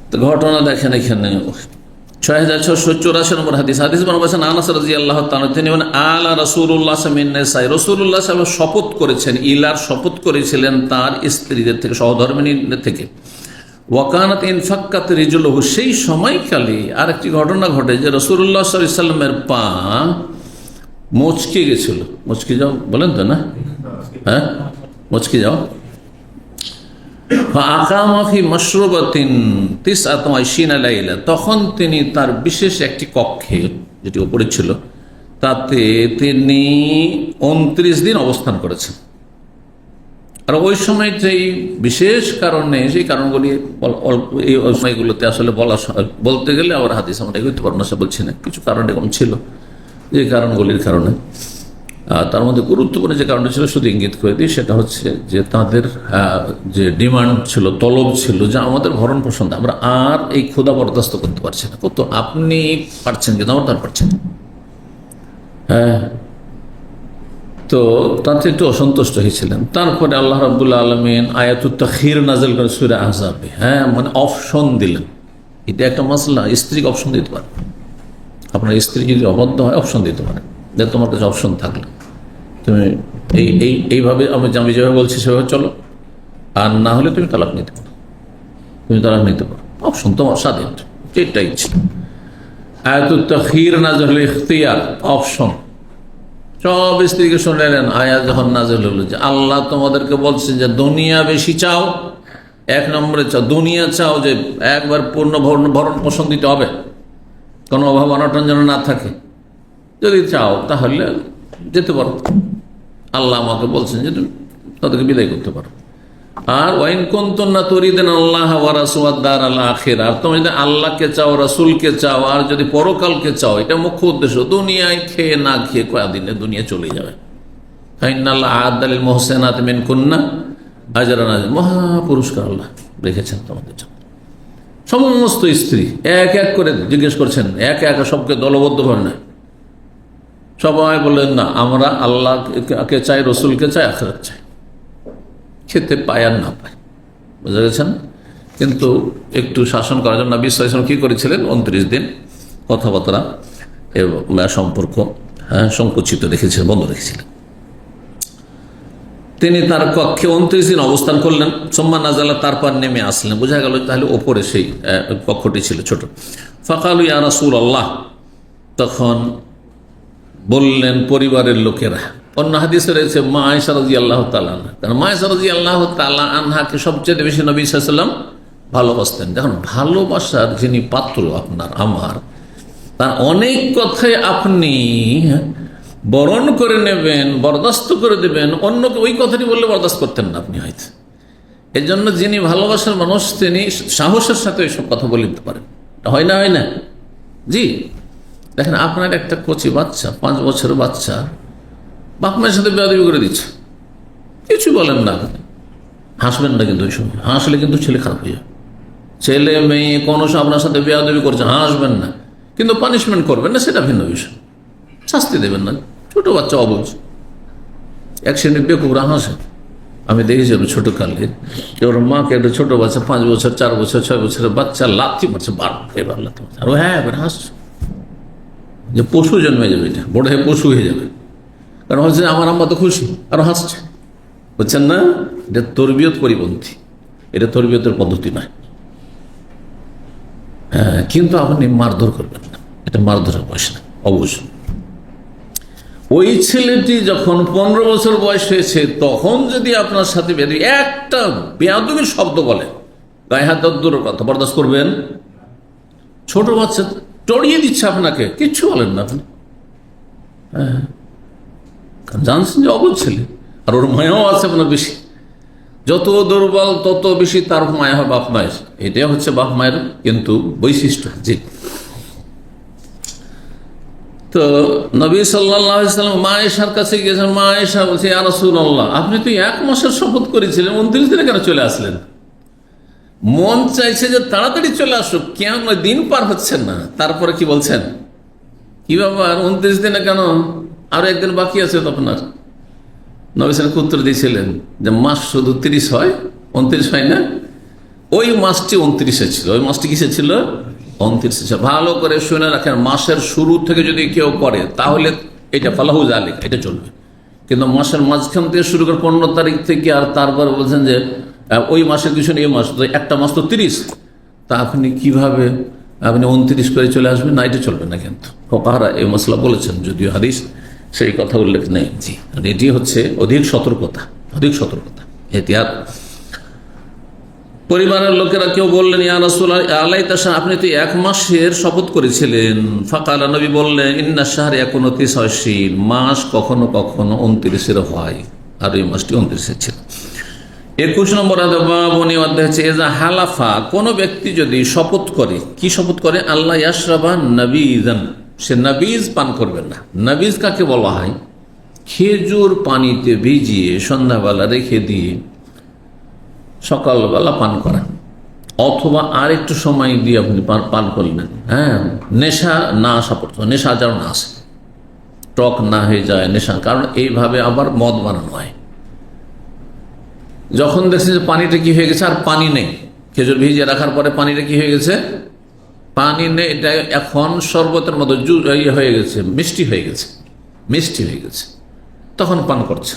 তো ঘটনা দেখেন এখানে 6684 নম্বর হাদিস। হাদিস বলেছেন আনাস রাদিয়াল্লাহু তাআলা, তিনি বলেন আলা রাসূলুল্লাহ মিন নিসাই, রাসূলুল্লাহ সাল্লাল্লাহু আলাইহি ওয়াসাল্লাম শপথ করেছেন, ইলার শপথ করেছিলেন তার স্ত্রীদের থেকে, সহধর্মিণীদের থেকে। ওয়াকানাত ইনফাক্কাত রিজলুহু, সেই সময়কালে আরেকটি ঘটনা ঘটে যে রাসূলুল্লাহ সাল্লাল্লাহু আলাইহি ওয়াসাল্লামের পা মুচকে গেছিল। মুচকে যাও বলেন তো না? হ্যাঁ, মুচকে যাও। তখন তিনি তার বিশেষ একটি কক্ষে, যেটি উপরে ছিল, তাতে তিনি 29 দিন অবস্থান করেছেন। আর ওই সময়তেই বিশেষ কারণে, সেই কারণগুলি এই সময়গুলোতে আসলে বলতে গেলে আবার হাদিস আমরা এগোতে পারবো না, সে বলছি না। কিছু কারণ এরকম ছিল, যে কারণগুলির কারণে, তার মধ্যে গুরুত্বপূর্ণ যে কারণটা ছিল শুধু ইঙ্গিত করে দিই, সেটা হচ্ছে যে তাদের যে ডিমান্ড ছিল, তলব ছিল, যে আমাদের ভরণ পোষণ, আমরা আর এই ক্ষুধা বরদাস্ত করতে পারছি না। কত আপনি পারছেন কিন্তু আমরা তার পারছেন। হ্যাঁ, তো তাতে একটু অসন্তুষ্ট হয়েছিলেন। তারপরে আল্লাহ রাব্বুল আলামিন আয়াতুত তাখির নাযিল করে সূরা আহজাবে। হ্যাঁ, মানে অপশন দিলেন। এটা একটা মাসলা, স্ত্রীকে অপশন দিতে পারে। আপনার স্ত্রী যদি অবাধ্য হয় অপশন দিতে পারে, যে তোমার কাছে অপশন থাকলে তুমি এইভাবে আমি যেভাবে বলছি সেভাবে চলো, আর না হলে তুমি তালাক নিতে পারো। অপশন তোমার স্বাধীন, যেটা ইচ্ছে। আয়াতুত তাখির নাযিল হলো ইখতিয়ার, অপশন। সব স্ত্রীকে শুনলেন আয়াত যখন নাযিল হলো যে আল্লাহ তোমাদেরকে বলছেন যে দুনিয়া বেশি চাও, 1 নম্বরে চাও, দুনিয়া চাও যে একবার পূর্ণ ভরণ পোষণ দিতে হবে, কোনো অভাব অনটন যেন না থাকে। যদি চাও তাহলে যেতে পারো, আল্লাহ আমাকে বলছেন যে তুমি তাদেরকে বিদায় করতে পারো। আর ওয়াইন কুনতুন্না তুরিদুন আল্লাহ ওয়া রাসূলাদ দারাল আখিরা, আর তুমি যদি আল্লাহকে চাও, রাসূলকে চাও, আর যদি পরকালকে চাও, এটা মুখ্য উদ্দেশ্য। দুনিয়ায় খেয়ে না খেয়ে কয়েকদিনে দুনিয়া চলে যাবে। ফাইনাল্লাহ আ'আদ্দা লিল মুহসিনাতি মিনকুন্না আজরান আযীমা, মহা পুরস্কার আল্লাহ রেখেছেন তোমাদের জন্য। সমস্ত স্ত্রী এক এক করে জিজ্ঞেস করছেন, এক এক সবকে দলবদ্ধ করে না, সবাই বললেন না আমরা আল্লাহকে চাই, রসুলকে চাই, আখিরাত চাই। খেতে পায় আর না পায়, বুঝা গেছেন। কিন্তু একটু শাসন করার জন্য নবী সাল্লাল্লাহু আলাইহি ওয়াসাল্লাম কি করেছিলেন, 29 দিন কথাবার্তা এবং সম্পর্ক সংকুচিত রেখেছিলেন, বন্ধ রেখেছিলেন। তিনি তার কক্ষে 29 দিন অবস্থান করলেন। সুম্মা নাযালা, তারপর নেমে আসলেন। বোঝা গেল তাহলে ওপরে সেই কক্ষটি ছিল ছোট। ফাকালু ইয়া রাসূলাল্লাহ, তখন বললেন পরিবারের লোকেরা। অন্য হাদিসে রয়েছে মা আয়েশা রাদিয়াল্লাহু তাআলা আনহা, কারণ মা আয়েশা রাদিয়াল্লাহু তাআলা আনহাকে সবচেয়ে বেশি নবী সাল্লাল্লাহু আলাইহি ওয়াসাল্লাম ভালোবাসতেন। দেখুন, ভালোবাসার যিনি পাত্র আপনার আমার, তার অনেক কথাই আপনি বরণ করে নেবেন, বরদাস্ত করে দেবেন, অন্যকে ওই কথাটি বললে বরদাস্ত করতেন না আপনি হয়তো। এর জন্য যিনি ভালোবাসার মানুষ তিনি সাহসের সাথে এইসব কথা বলে দিতে পারেন। হয় না, হয় না? জি, দেখেন আপনার একটা কচি বাচ্চা, 5 বছরের বাচ্চা বাপ মায়ের সাথে বেয়াদবি করে দিচ্ছে, কিছু বলেন না, হাসবেন না। কিন্তু ওই সময় হাসলে কিন্তু ছেলে খারাপ হয়ে যাবে। ছেলে মেয়ে কোনো আপনার সাথে বেয়াদবি করছে, হাসবেন না, কিন্তু পানিশমেন্ট করবেন না, সেটা ভিন্ন বিষয়। শাস্তি দেবেন না। ছোট বাচ্চা অবুঝ, এক শ্রেণীর বেকুবরা হাসে। আমি দেখেছিলাম ছোট কালে ওর মাকে একটা ছোট বাচ্চা, 5 বছর, 4 বছর, 6 বছরের বাচ্চা লাথি মারছে, এবার লাথি মারছে, আর হ্যাঁ এবার হাসছে যে পশু জন্মে যাবে, এটা বড় হয়ে পশু হয়ে যাবে। কারণ হচ্ছে আমার আম্মা তো খুশি, আরো হাসছে। বুঝছেন না? এটা তরবিয়ত পরিপন্থী, এটা তরবিয়তের পদ্ধতি নয়। হ্যাঁ, কিন্তু আপনি মারধর করবেন না, এটা মারধরের বয়স না, অবশ্যই। ওই ছেলেটি যখন 15 বছর বয়স হয়েছে, তখন যদি আপনার সাথে একটা বেয়াদবির শব্দ বলে, গায়ে হাত দূরের কথা, বরদাস্ত করবেন? ছোট বাচ্চা টড়িয়ে দিচ্ছে আপনাকে, কিচ্ছু বলেন না আপনি। হ্যাঁ, জানছেন যে অবুঝ ছেলে, আর ওর মায়াও আছে আপনার বেশি। যত দুর্বল তত বেশি তার মায়া হয় বাপ মায়ের। এটাই হচ্ছে বাপ মায়ের কিন্তু বৈশিষ্ট্য। জি, তো নবী সাল্লাল্লাহু আলাইহি ওয়াসাল্লাম মা আয়েশার কাছে গিয়েছেন। মা আয়েশা বলছে, ইয়া রাসূলুল্লাহ, আপনি তো 1 মাসের শপথ করেছিলেন, 29 দিনে কেন চলে আসলেন? মন চাইছে যে তাড়াতাড়ি চলে আসুক, কেন দিন পার হচ্ছে না? তারপরে কি বলছেন, কি ব্যাপার 29 দিনে কেন, আরো একদিন বাকি আছে তো আপনার? নবী সাল্লাল্লাহু উত্তর দিয়েছিলেন যে মাস শুধু 30 হয়, 29 হয় না। ওই মাসটি 29 ছিল। ওই মাসটি কিসে ছিল? 29 ছিল। ভালো করে শুনে রাখেন, মাসের শুরু থেকে যদি কেউ করে তাহলে এটা ফালাহু যালিক, এটা চলবে। কিন্তু মাসের মাঝখান থেকে শুরু করে 15 তারিখ থেকে, আর তারপর বলছেন যে ওই মাসের কিছু এই মাস তো একটা মাস তো 30, তা আপনি কিভাবে আপনি 29 করে চলে আসবেন? না, এটা চলবে না। কিন্তু ফুকাহারা এই মসলা বলেছেন, যদিও হাদিস সেই কথা উল্লেখ নেই। জি, এটি হচ্ছে অধিক সতর্কতা, এহতিয়াত। পরিবারের লোকেরা কেউ বললেন, ইয়া রাসূলুল্লাহ আলাইতা, আপনি তো 1 মাসের শপথ করেছিলেন। ফাকালা, নবী বললেন, ইন্না শাহরা ইয়াকুনু 29, মাস কখনো কখনো 29-এর হয়, আর এই মাসটি 29-এর ছিল। 21 নম্বর অধ্যায় হচ্ছে এজা হালাফা, কোন ব্যক্তি যদি শপথ করে, কি শপথ করে? আল্লাহ ইয়াশরাবা নাবিজান, সে নাবিজ পান করবেন না। নাবিজ কাকে বলা হয়? খেজুর পানিতে ভিজিয়ে সন্ধ্যাবেলা রেখে দিয়ে সকালবেলা পান করা, অথবা আর একটু সময় দিয়ে আপনি পান করলেন। হ্যাঁ, নেশা না আসা পর্যন্ত, নেশা যেন না আসে, টক না হয়ে যায় নেশা। কারণ এইভাবে আবার মদ বানানো হয়। যখন দেখছেন যে পানিটা কি হয়ে গেছে, আর পানি নেই, খেজুর ভিজিয়ে রাখার পরে পানিটা কি হয়ে গেছে, পানি নেই, এটা এখন শরবতের মতো হয়ে গেছে, মিষ্টি হয়ে গেছে, তখন পান করছে,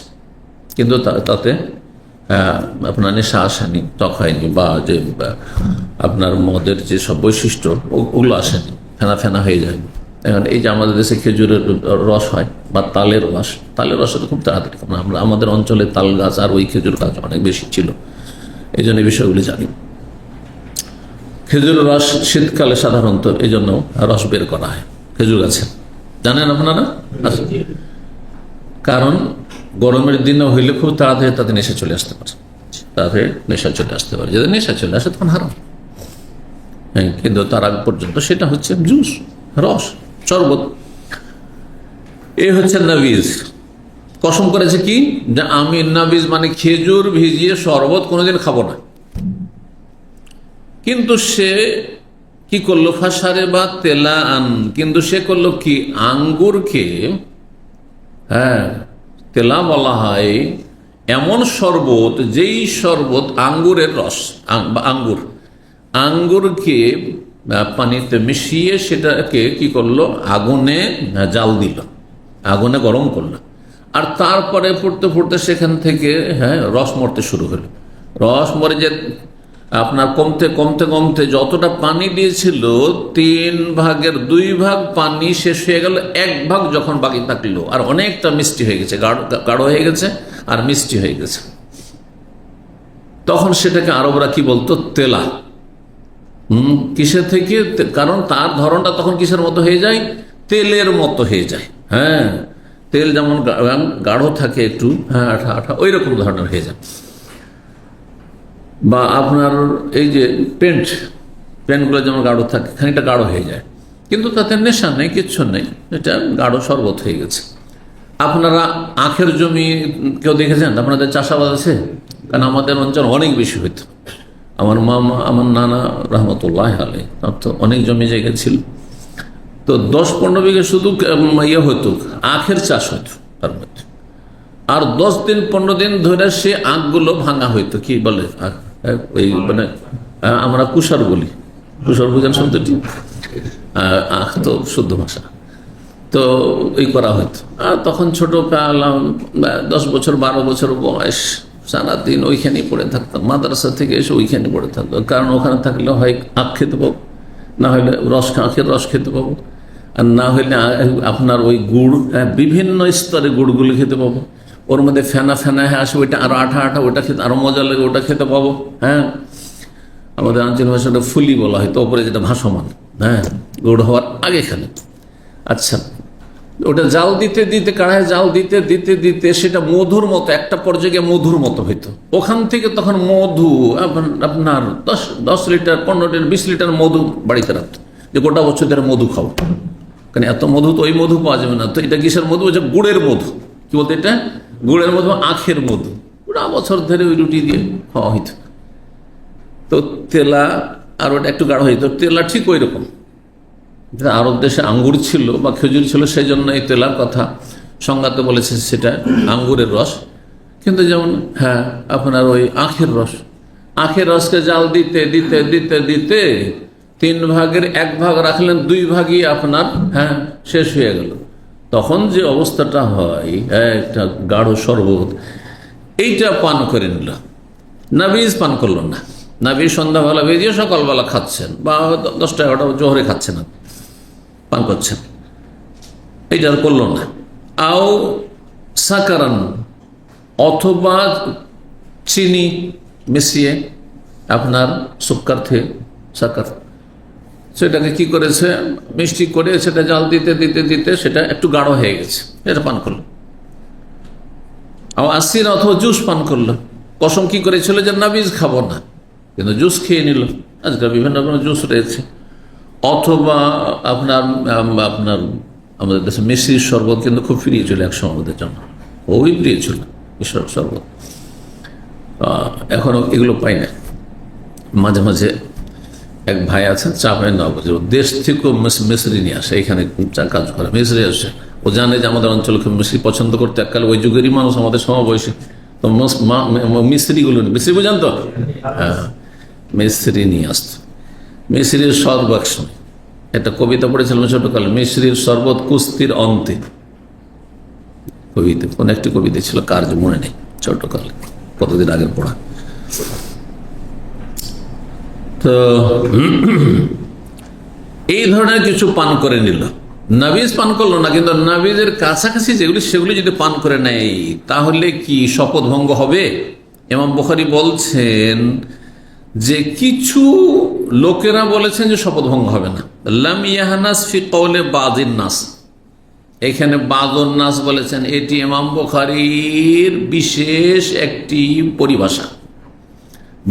কিন্তু তাতে আপনার নেশা আসেনি, ত্বক হয়নি, বা যে আপনার মদের যে সব বৈশিষ্ট্য ওগুলো আসেনি, ফেনা হয়ে যায়নি। এখন এই যে আমাদের দেশে খেজুরের রস হয় বা তালের রস তো খুব তাড়াতাড়ি, আমরা আমাদের অঞ্চলে তাল গাছ আর ওই খেজুর গাছ অনেক বেশি ছিল, এই জন্য এই বিষয়গুলি জানি। খেজুর রস শীতকালে সাধারণত এই জন্য রস বের করা হয় খেজুর গাছে, জানেন আপনারা? কারণ গরমের দিনে হইলে খুব তাড়াতাড়ি তাদের নেশা চলে আসতে পারে, যদি নেশা চলে আসে তখন হারাম। হ্যাঁ, কিন্তু তার আগ পর্যন্ত সেটা হচ্ছে জুস, রস, শরবত। এই হচ্ছে নাবিজ। কসম করেছে কি, যে আমি নাবিজ মানে খেজুর ভিজিয়ে শরবত কোনোদিন খাবো না। কিন্তু সে কি করলো? ফাসারে বা তেলা আন, কিন্তু সে করলো কি, আঙ্গুরকে, হ্যাঁ, তেলা বলা হয় এমন শরবত, যেই শরবত আঙ্গুরের রস, আঙ্গুরকে পানিতে মিশিয়ে সেটাকে কি করলো, আগুনে জাল দিল, আগুনে গরম করলো, আর তারপরে পড়তে পড়তে সেখান থেকে রস মরতে শুরু হলো। রস মরে যে আপনার কমতে কমতে কমতে যতটা পানি দিয়েছিল 3 ভাগের 2 ভাগ পানি শেষ হয়ে গেল, 1 ভাগ যখন বাকি থাকলো, আর অনেকটা মিষ্টি হয়ে গেছে, গাঢ় হয়ে গেছে আর মিষ্টি হয়ে গেছে, তখন সেটাকে আরবরা কি বলতো? তেলা। কিসের থেকে? কারণ তার ধরনটা তখন কিসের মতো হয়ে যায়? তেলের মতো হয়ে যায়। হ্যাঁ, তেল যেমন গাঢ় থাকে একটু, হ্যাঁ, আঠা আঠা, ওই রকম ধরনের হয়ে যায়। বা আপনার এই যে পেন্টগুলো যেমন গাঢ় থাকে, খানিকটা গাঢ় হয়ে যায়, কিন্তু তাতে নেশা নেই, কিচ্ছু নেই, এটা গাঢ় শরবত হয়ে গেছে। আপনারা আখের জমি কেউ দেখেছেন? আপনাদের চাষাবাদ আছে? কারণ আমাদের অঞ্চল অনেক বেশি হইতো। আমার মামা, আমার নানা রহমতুল্লাহ আলাই, তার তো অনেক জমি জায়গা ছিল, তো 10-15 বিঘে শুধু হতো, আখের চাষ হতো তার মধ্যে। আর 10 দিন 15 দিন ধরে সে আখগুলো ভাঙা হইতো, কি বলে ওই মানে আমরা কুষার বলি, কুষার বুঝেন শব্দটি? আখ তো শুদ্ধ ভাষা। তো এই করা হতো। আর তখন ছোট পেলাম, 10 বছর 12 বছর বয়স, সারাদিন ওইখানেই পড়ে থাকতাম, মাদ্রাসা থেকে এসে ওইখানে পড়ে থাকতাম। কারণ ওখানে থাকলে হয় আখ খেতে পাবো, না হলে আখের রস খেতে পাবো, আর না হলে আপনার ওই গুড়, বিভিন্ন স্তরে গুড়গুলি খেতে পাবো। ওর মধ্যে ফেনা হয়ে আসে, ওইটা আরো আঠা আঠা, ওটা খেতে আরো মজা লাগে, ওটা খেতে পাবো। হ্যাঁ, আমাদের আঞ্চলিক ভাষাটা ফুলি বলা হয়, তো ওপরে যেটা ভাসমান, হ্যাঁ, গুড় হওয়ার আগে খানে। আচ্ছা, ওটা জাল দিতে দিতে, কাড়ায় জাল দিতে দিতে দিতে সেটা মধুর মতো, একটা পর্যায়ে মধুর মতো হইতো। ওখান থেকে তখন মধু আপনার 10 লিটার 15 লিটার 20 লিটার মধু বাড়িতে রাখতো, যে গোটা বছর ধরে মধু খাও। কারণ এত মধু তো ওই মধু পাওয়া যাবে না, তো এটা কিসের মধু? গুড়ের মধু। কি বলতে? এটা গুড়ের মধু, আখের মধু, গোটা বছর ধরে ওই রুটি দিয়ে খাওয়া হইতো। তো তেলা, আর ওটা একটু গাঢ় হইতো। তেলা ঠিক ওই রকম। আরব দেশে আঙ্গুর ছিল বা খেজুর ছিল, সেই জন্য এই তেলার কথা সংজ্ঞাতে বলেছে সেটা আঙ্গুরের রস। কিন্তু যেমন হ্যাঁ, আপনার ওই আখের রসকে জাল দিতে দিতে দিতে দিতে 3 ভাগের 1 ভাগ রাখলেন, 2 ভাগই আপনার শেষ হয়ে গেল। তখন যে অবস্থাটা হয়, একটা গাঢ় শরবত, এইটা পান করে নিল। নাবিজ পান করলো না। নাবিজ সন্ধ্যাবেলা বেরিয়ে সকালবেলা খাচ্ছেন, বা 10টা 11টা জোহরে খাচ্ছেন, পান করছেন, এইটা আর করলো না। আও সাকারান, অথবা চিনি মিশিয়ে আপনার সুক্কার থেকে সাকার, সেটাকে কি করেছে মিষ্টি করে সেটা জাল দিতে দিতে দিতে সেটা একটু গাঢ় হয়ে গেছে, এটা পান করলো। আসির অথবা জুস পান করলো। কসম কি করেছিল যে নাবিজ খাবো না, কিন্তু জুস খেয়ে নিল। আজকাল বিভিন্ন রকমের জুস রয়েছে। অথবা আপনার আপনার আমাদের দেশে মিশ্রির শরবত কিন্তু খুব প্রিয় ছিল এক সময় আমাদের জন্য, খুবই প্রিয় ছিল মিশ্রির শরবত। এখনো এগুলো পাই না। মাঝে মাঝে এক ভাই আছেন চাপাই নবাব, দেশ থেকেও মিশ্রি নিয়ে আসে, এখানে কাজ করে মিশ্রি আসে। ও জানে যে আমাদের অঞ্চলে খুব মিশ্রি পছন্দ করতে, এককালে ওই যুগেরই মানুষ, আমাদের সমবয়সী। তো মিশ্রিগুলো মিশ্রি বুঝান তো, হ্যাঁ মিশ্রি নিয়ে আসতো। মিশ্রির শরবত, একটা কবিতা পড়েছিলাম ছোটকালে, মিশ্রির শরবত কুস্তির অন্তে, কবিতা কোন একটি কবিতা ছিল, কার যে মনে নেই, ছোটকালে কতদিন আগের পড়া। তো এই ধরনের কিছু পান করে নিল, নাবিজ পান করলো না, কিন্তু নাবিজের কাছাকাছি যেগুলি সেগুলি যদি পান করে নেয় তাহলে কি শপথ ভঙ্গ হবে? ইমাম বুখারী বলছেন যে কিছু লোকেরা বলেছেন যে শপথ ভঙ্গ হবে না। লাম ইয়াহনাস ফি কওলে বাযিন নাস, এখানে বাযুন নাস বলেছেন, এটি ইমাম বুখারীর বিশেষ একটি পরিভাষা,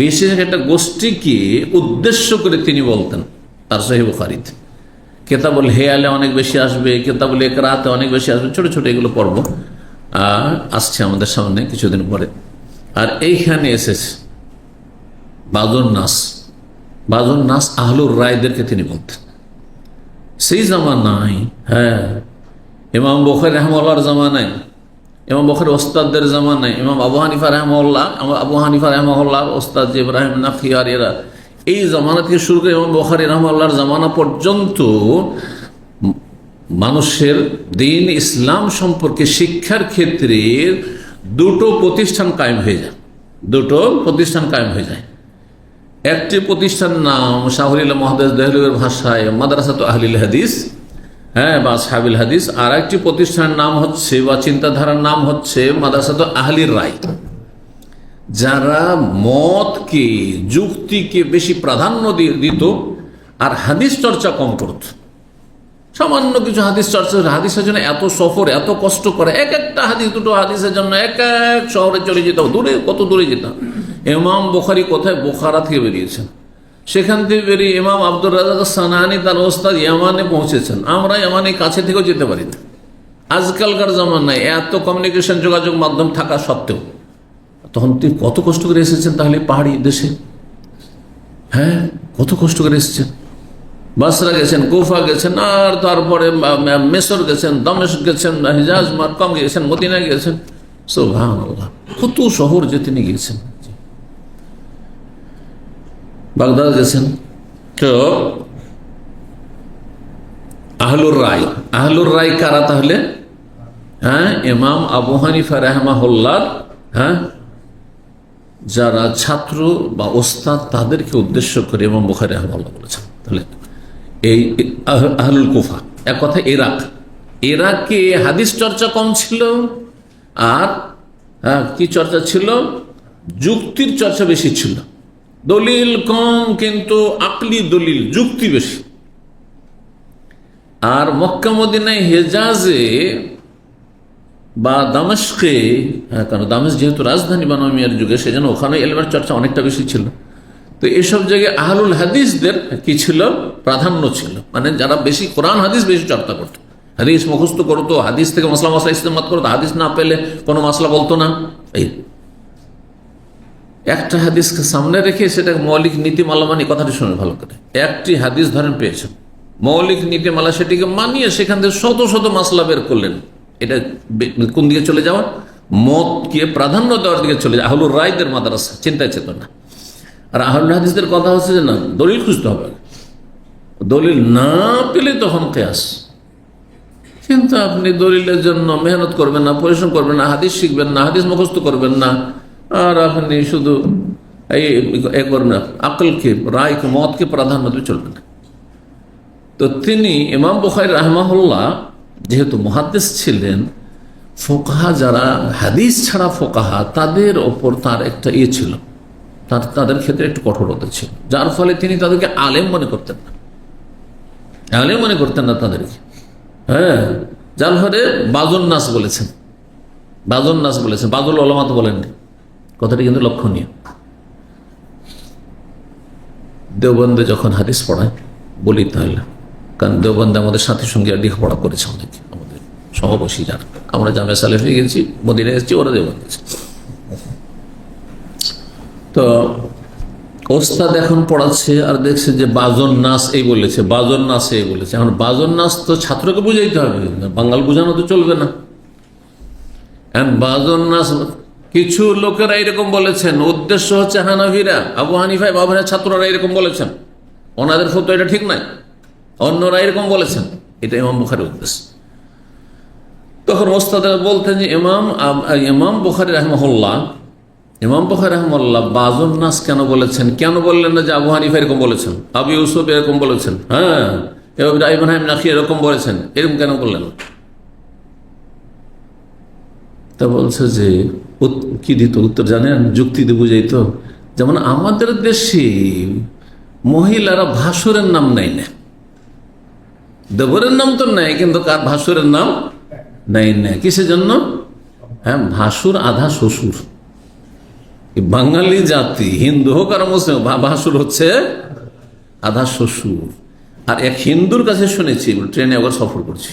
বিশেষ একটা গোষ্ঠীকে উদ্দেশ্য করে তিনি বলতেন তার সহিহ বুখারীতে। কেতাবুল হেয়ালে অনেক বেশি আসবে, কেতাবুল ইকরাতে অনেক বেশি আসবে, ছোট ছোট এগুলো পর্ব আসছে আমাদের সামনে কিছুদিন পরে। আর এইখানে এসেছে বাযুন নাস। বাযুন নাস আহলুর রায়দেরকে তিনি বলতেন। সেই জামানায়, হ্যাঁ ইমাম বুখারী রাহিমাহুল্লাহর জামানায়, ইমাম বুখারীর ওস্তাদদের জামানায়, ইমাম আবু হানিফা রাহিমাহুল্লাহর ওস্তাদ যে ইব্রাহিম নাখি আর এরা, এই জামানা থেকে শুরু করে ইমাম বুখারী রাহিমাহুল্লাহর জামানা পর্যন্ত মানুষের দিন ইসলাম সম্পর্কে শিক্ষার ক্ষেত্রে দুটো প্রতিষ্ঠান কায়েম হয়ে যায়। একটি প্রতিষ্ঠান নাম শাহুল মুহাদ্দিস দেহলভির ভাষায় মাদ্রাসাত আহলিল হাদিস, হ্যাঁ বা আসহাবুল হাদিস। আর একটি প্রতিষ্ঠানের নাম হচ্ছে বা চিন্তাধারার নাম হচ্ছে মাদ্রাসাত আহলির রায়, যারা মতকে যুক্তিকে বেশি প্রাধান্য দিত আর হাদিস চর্চা কম করত। সামান্য কিছু হাদিস চর্চা, হাদিসের জন্য এত সফর, এত কষ্ট করে, এক একটা হাদিস দুটো হাদিসের জন্য এক এক শহরে চলে যেতাম, দূরে কত দূরে যেতাম। ইমাম বুখারী কোথায়? বোখারা থেকে বেরিয়েছেন, সেখান থেকে বেরিয়ে ইমাম আব্দুর রাজ্জাক সানানি তার ওস্তাদ ইয়ামানে পৌঁছেছেন। আমরা ইয়ামানে কাছে থেকেও যেতে পারি না। আজকালকার জামানায় এত কমিউনিকেশন যোগাযোগ মাধ্যম থাকা সত্ত্বেও তখন তিনি কত কষ্ট করে এসেছেন, তাহলে পাহাড়ি দেশে, হ্যাঁ কত কষ্ট করে এসেছেন। বাসরা গেছেন, কুফা গেছেন, আর তারপরে মেসর গেছেন, দামেস্ক গেছেন, হিজাজ মারকাম গেছেন, মদিনা গেছেন, সুবহানাল্লাহ কত শহর যে তিনি গিয়েছেন, বাগদাদ গেছেন। তো আহলুর রায় কারা তাহলে? হ্যাঁ ইমাম আবু হানিফা রাহিমাহুল্লাহ, হ্যাঁ যারা ছাত্র বা ওস্তাদ তাদেরকে উদ্দেশ্য করে ইমাম বুখারী রাহিমাহুল্লাহ বলেছেন। তাহলে এই আহলুল কুফা, এক কথা ইরাকে হাদিস চর্চা কম ছিল, আর কি চর্চা ছিল? যুক্তির চর্চা বেশি ছিল। দলিল কম কিন্তু আকলি দলিল, যুক্তি বেশি। আর মক্কা মদিনায়, হেজাজে বা দামেস্কে, কারণ দামেস্ক যেহেতু রাজধানী বানু উমাইয়ার যুগে, সেজন্য ওখানে ইলমের চর্চা অনেকটা বেশি ছিল। তো এসব জায়গায় আহলুল হাদিসদের কি ছিল? প্রাধান্য ছিল, মানে যারা বেশি কোরআন হাদিস বেশি চর্চা করতো, হাদিস মুখস্থ করতো, হাদিস থেকে মসলা ইস্তেমাত করতো, হাদিস না পেলে কোনো মসলা বলতো না। এই একটা হাদিসকে সামনে রেখে সেটা মৌলিক নীতিমালা মানি, কথাটি শুনে ভালো করে, একটি হাদিস ধরেন পেয়েছেন মৌলিক নীতিমালা, সেটিকে মানিয়ে সেখান থেকে শত শত মাসলা বের করলেন। এটা কোন দিকে চলে যাওয়া? মতকে প্রাধান্য দেওয়ার দিকে চলে যায়। আহলুর রায়দের মাদ্রাসা, চিন্তায় চেতনা। আর আহলুল হাদিসদের কথা হচ্ছে যে না, দলিল খুঁজতে হবে, দলিল না পেলে তখন কিয়াস। কিন্তু আপনি দলিলের জন্য মেহনত করবেন না, পরিশ্রম করবেন না, হাদিস শিখবেন না, হাদিস মুখস্থ করবেন না, আর আপনি শুধু এই করবেন না, আকলকে, রায়কে, মতকে প্রাধান্য দিয়ে চলবে না। তো তিনি ইমাম বুখারী রাহিমাহুল্লাহ যেহেতু মুহাদ্দিস ছিলেন, ফোকাহা যারা হাদিস ছাড়া ফোকাহা, তাদের ওপর তার একটা ছিল, তাদের ক্ষেত্রে একটু কঠোরতা ছিল, যার ফলে তিনি তাদেরকে আলেম মনে করতেন না, আলেম মনে করতেন না তাদেরকে। হ্যাঁ, যার ফলে বাজুন নাস বলেছেন, বাজুন নাস বলেছেন, বাজুল ওলামা তো বলেননি। কথাটি কিন্তু লক্ষণীয়। দেওবন্দে যখন হাদিস পড়ায় বলি তাহলে, কারণ দেওবন্দে আমাদের সাথী সঙ্গে লেখাপড়া করেছে অনেকে, আমাদের সহবাসী যারা, আমরা জামিয়া সালেফে গেছি, মদিনায় এসেছি, ওরা দেওবন্দে। তো ওস্তাদ এখন পড়াচ্ছে আর দেখছে যে বাজন নাস এই বলেছে, বাজন নাস এই বলেছে। এখন বাজন নাস তো ছাত্রকে বুঝাইতে হবে, বাঙাল বুঝানো তো চলবে না। বাজন নাস কিছু লোকেরা এরকম বলেছেন, উদ্দেশ্য হচ্ছে হানাফিরা, আবু হানিফা বাবা ছাত্ররা এরকম বলেছেন, ওনাদের ফতোয়া এটা ঠিক নাই, অন্যরা এরকম বলেছেন, এটা ইমাম বুখারীর উদ্দেশ্য। তখন ওস্তাদ বলতেন যে ইমাম বুখারী রাহিমাহুল্লাহ, ইমাম বুখারী রাহিমাহুল্লাহ বাজুন নাস কেন বলেছেন? কেন বললেন না যে আবু হানিফা এরকম বলেছেন, আবু ইউসুফ এরকম বলেছেন, হ্যাঁ ইব্রাহিম নাখি এরকম বলেছেন, এরকম কেন বললেন? তা বলছে যে কি দিত উত্তর জানেন? যুক্তি দিয়ে বুঝাইত, যেমন আমাদের দেশে মহিলারা ভাসুরের নাম নেয় না, দেবরের নাম তো নেয়, কিন্তু কার ভাসুরের নাম নেয় না। কিসের জন্য? হ্যাঁ, ভাসুর আধা শ্বশুর। বাঙালি জাতি, হিন্দু হোক আর মুসলিম, ভাসুর হচ্ছে আধা শ্বশুর। আর এক হিন্দুর কাছে শুনেছি, ট্রেনে একবার সফর করছি,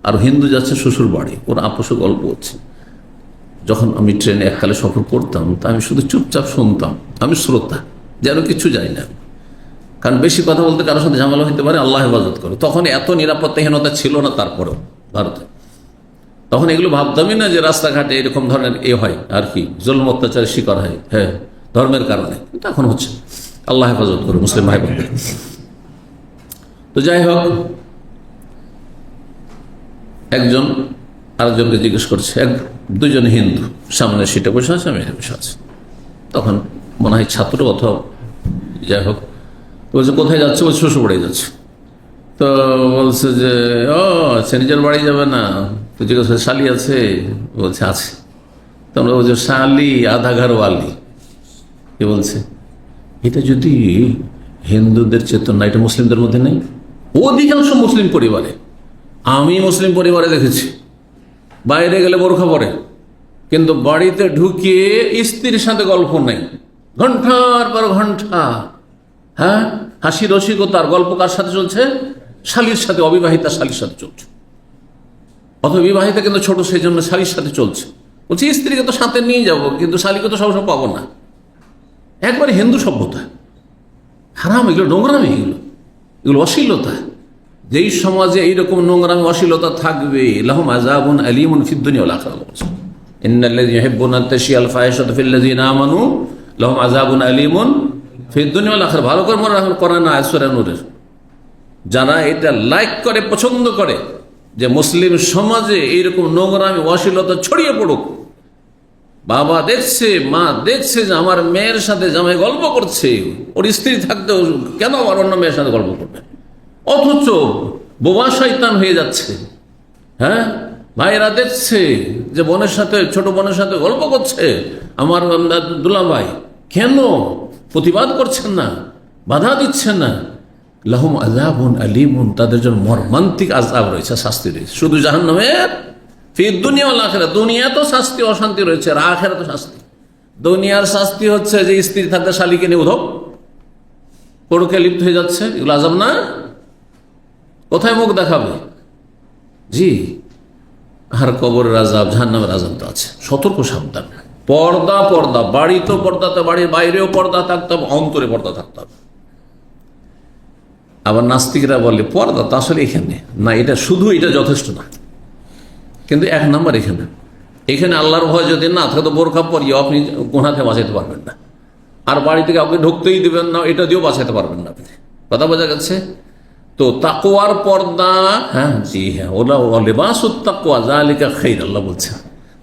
আর হিন্দু যাচ্ছে শ্বশুর বাড়ি, ওর আপোষ গল্প হচ্ছে। যখন আমি ট্রেনে এককালে সফর করতাম, তা আমি শুধু চুপচাপ শুনতাম, আমি শ্রোতা, যেন কিছু যাই না, কারণ বেশি কথা বলতে কারোর সাথে ঝামেলা হইতে পারে, আল্লাহ হেফাজত করে। তখন এত নিরাপত্তাহীনতা ছিল না, তারপরেও ভারতে তখন এগুলো ভাবতামই না যে রাস্তাঘাটে এরকম ধরনের হয় আর কি, জুলম অত্যাচারের শিকার হয়, হ্যাঁ ধর্মের কারণে, কিন্তু এখন হচ্ছে। আল্লাহ হেফাজত করে মুসলিম ভাই বোনদের। তো যাই হোক, একজন আরেকজনকে জিজ্ঞেস করছে, দুজন হিন্দু সামনে সিটে বসে আছে, আমি বসে আছে। তখন মনে হয় ছাত্র অথবা যাই হোক, বলছে কোথায় যাচ্ছে? বলছে শ্বশুর বাড়ি যাচ্ছে। তো বলছে যে ও আচ্ছা, নিজের বাড়ি যাবে না? তো জিজ্ঞেস করছে শালি আছে? বলছে আছে। তোমরা বলছো শালি আধা ঘরওয়ালি। কি বলছে? এটা যদি হিন্দুদের চেতনা, এটা মুসলিমদের মধ্যে নেই। অধিকাংশ মুসলিম পরিবারে, আমি মুসলিম পরিবারে দেখেছি, বাইরে গেলে বোরখা পরে, কিন্তু বাড়িতে ঢুকিয়ে স্ত্রীর সাথে গল্প নেই, ঘন্টার পর ঘন্টা। হ্যাঁ, হাসি রসিকতার গল্প কার সাথে চলছে? শালীর সাথে, অবিবাহিতা শালীর সাথে চলছে। অথবা বিবাহিতা কিন্তু ছোট, সেই জন্য শালীর সাথে চলছে। বলছি স্ত্রীকে তো সাথে নিয়ে যাব, কিন্তু শালীকে তো সবসময় পাবো না। একবারে হিন্দু সভ্যতা, হারাম, এগুলো নোংরামি, এগুলো অশ্লীলতা। যেই সমাজে এইরকম নোংরামি অশ্লীলতা থাকবে, লাহুম আযাবুন আলীমুন ফিদ দুনিয়া ওয়াল আখিরাহ। ইন্নাল্লাযীনা ইউহিব্বুনা আত-তাশিয়াল ফাহিশাতা ফিল্লাযীনা আমানু লাহুম আযাবুন আলীমুন ফিদ দুনিয়া ওয়াল আখিরাহ। ভালো করে মনে রাখুন, কোরআন আয়াত সূরা নূরের। যারা এটা লাইক করে, পছন্দ করে যে মুসলিম সমাজে এইরকম নোংরামি অশ্লীলতা ছড়িয়ে পড়ুক, বাবা দেখছে, মা দেখছে যে আমার মেয়ের সাথে জামাই গল্প করছে, ওর স্ত্রী থাকতেও কেন আমার অন্য মেয়ের সাথে গল্প করবে, অথচ বোবা শয়তান হয়ে যাচ্ছে। হ্যাঁ, ভাইয়েরা দেখছে যে বোনের সাথে, ছোট বোনের সাথে গল্প করছে আমার দুলা ভাই, কেন প্রতিবাদ করছেন না, বাধা দিচ্ছেন না? লাহুম আযাবুন আলীমুন, তাদের জন্য মর্মান্তিক আযাব রয়েছে, শাস্তি রয়েছে, শুধু জাহান্নামের ফিদ দুনিয়া ওয়াল আখিরাহ। দুনিয়া তো শাস্তি, অশান্তি রয়েছে, আর আখিরাত তো শাস্তি। দুনিয়ার শাস্তি হচ্ছে যে স্ত্রী থাকতে শালীকে নিয়ে উধব পড়কে লিপ্ত হয়ে যাচ্ছে, এগুলো আযাব না? কোথায় মুখ দেখাবে? জি, আর কবরের আযাব, জাহান্নামের আযাব তো আছে। সতর্ক, সাবধান। পর্দা, পর্দা, বাড়ি তো পর্দাতে, বাড়ির বাইরেও পর্দা থাকতে হবে, অন্তরে পর্দা থাকতে হবে। আবার নাস্তিকরা বলে পর্দা তো আসলে এখানে না, এটা শুধু, এটা যথেষ্ট না, কিন্তু এক নম্বর এখানে আল্লাহর ভয় যদি না থাকে তো বোরখা পরিয়ে আপনি গুনাহ থেকে বাঁচাইতে পারবেন না, আর বাড়ি থেকে আপনি ঢুকতেই দেবেন না, এটা দিয়েও বাঁচাইতে পারবেন না আপনি। কথা বোঝা গেছে? তো তাকওয়ার পর্দা, হ্যাঁ জি হ্যাঁ, ওলা লিবাসুত তাকওয়া যালিকা খাইর, আল্লাহ বলছেন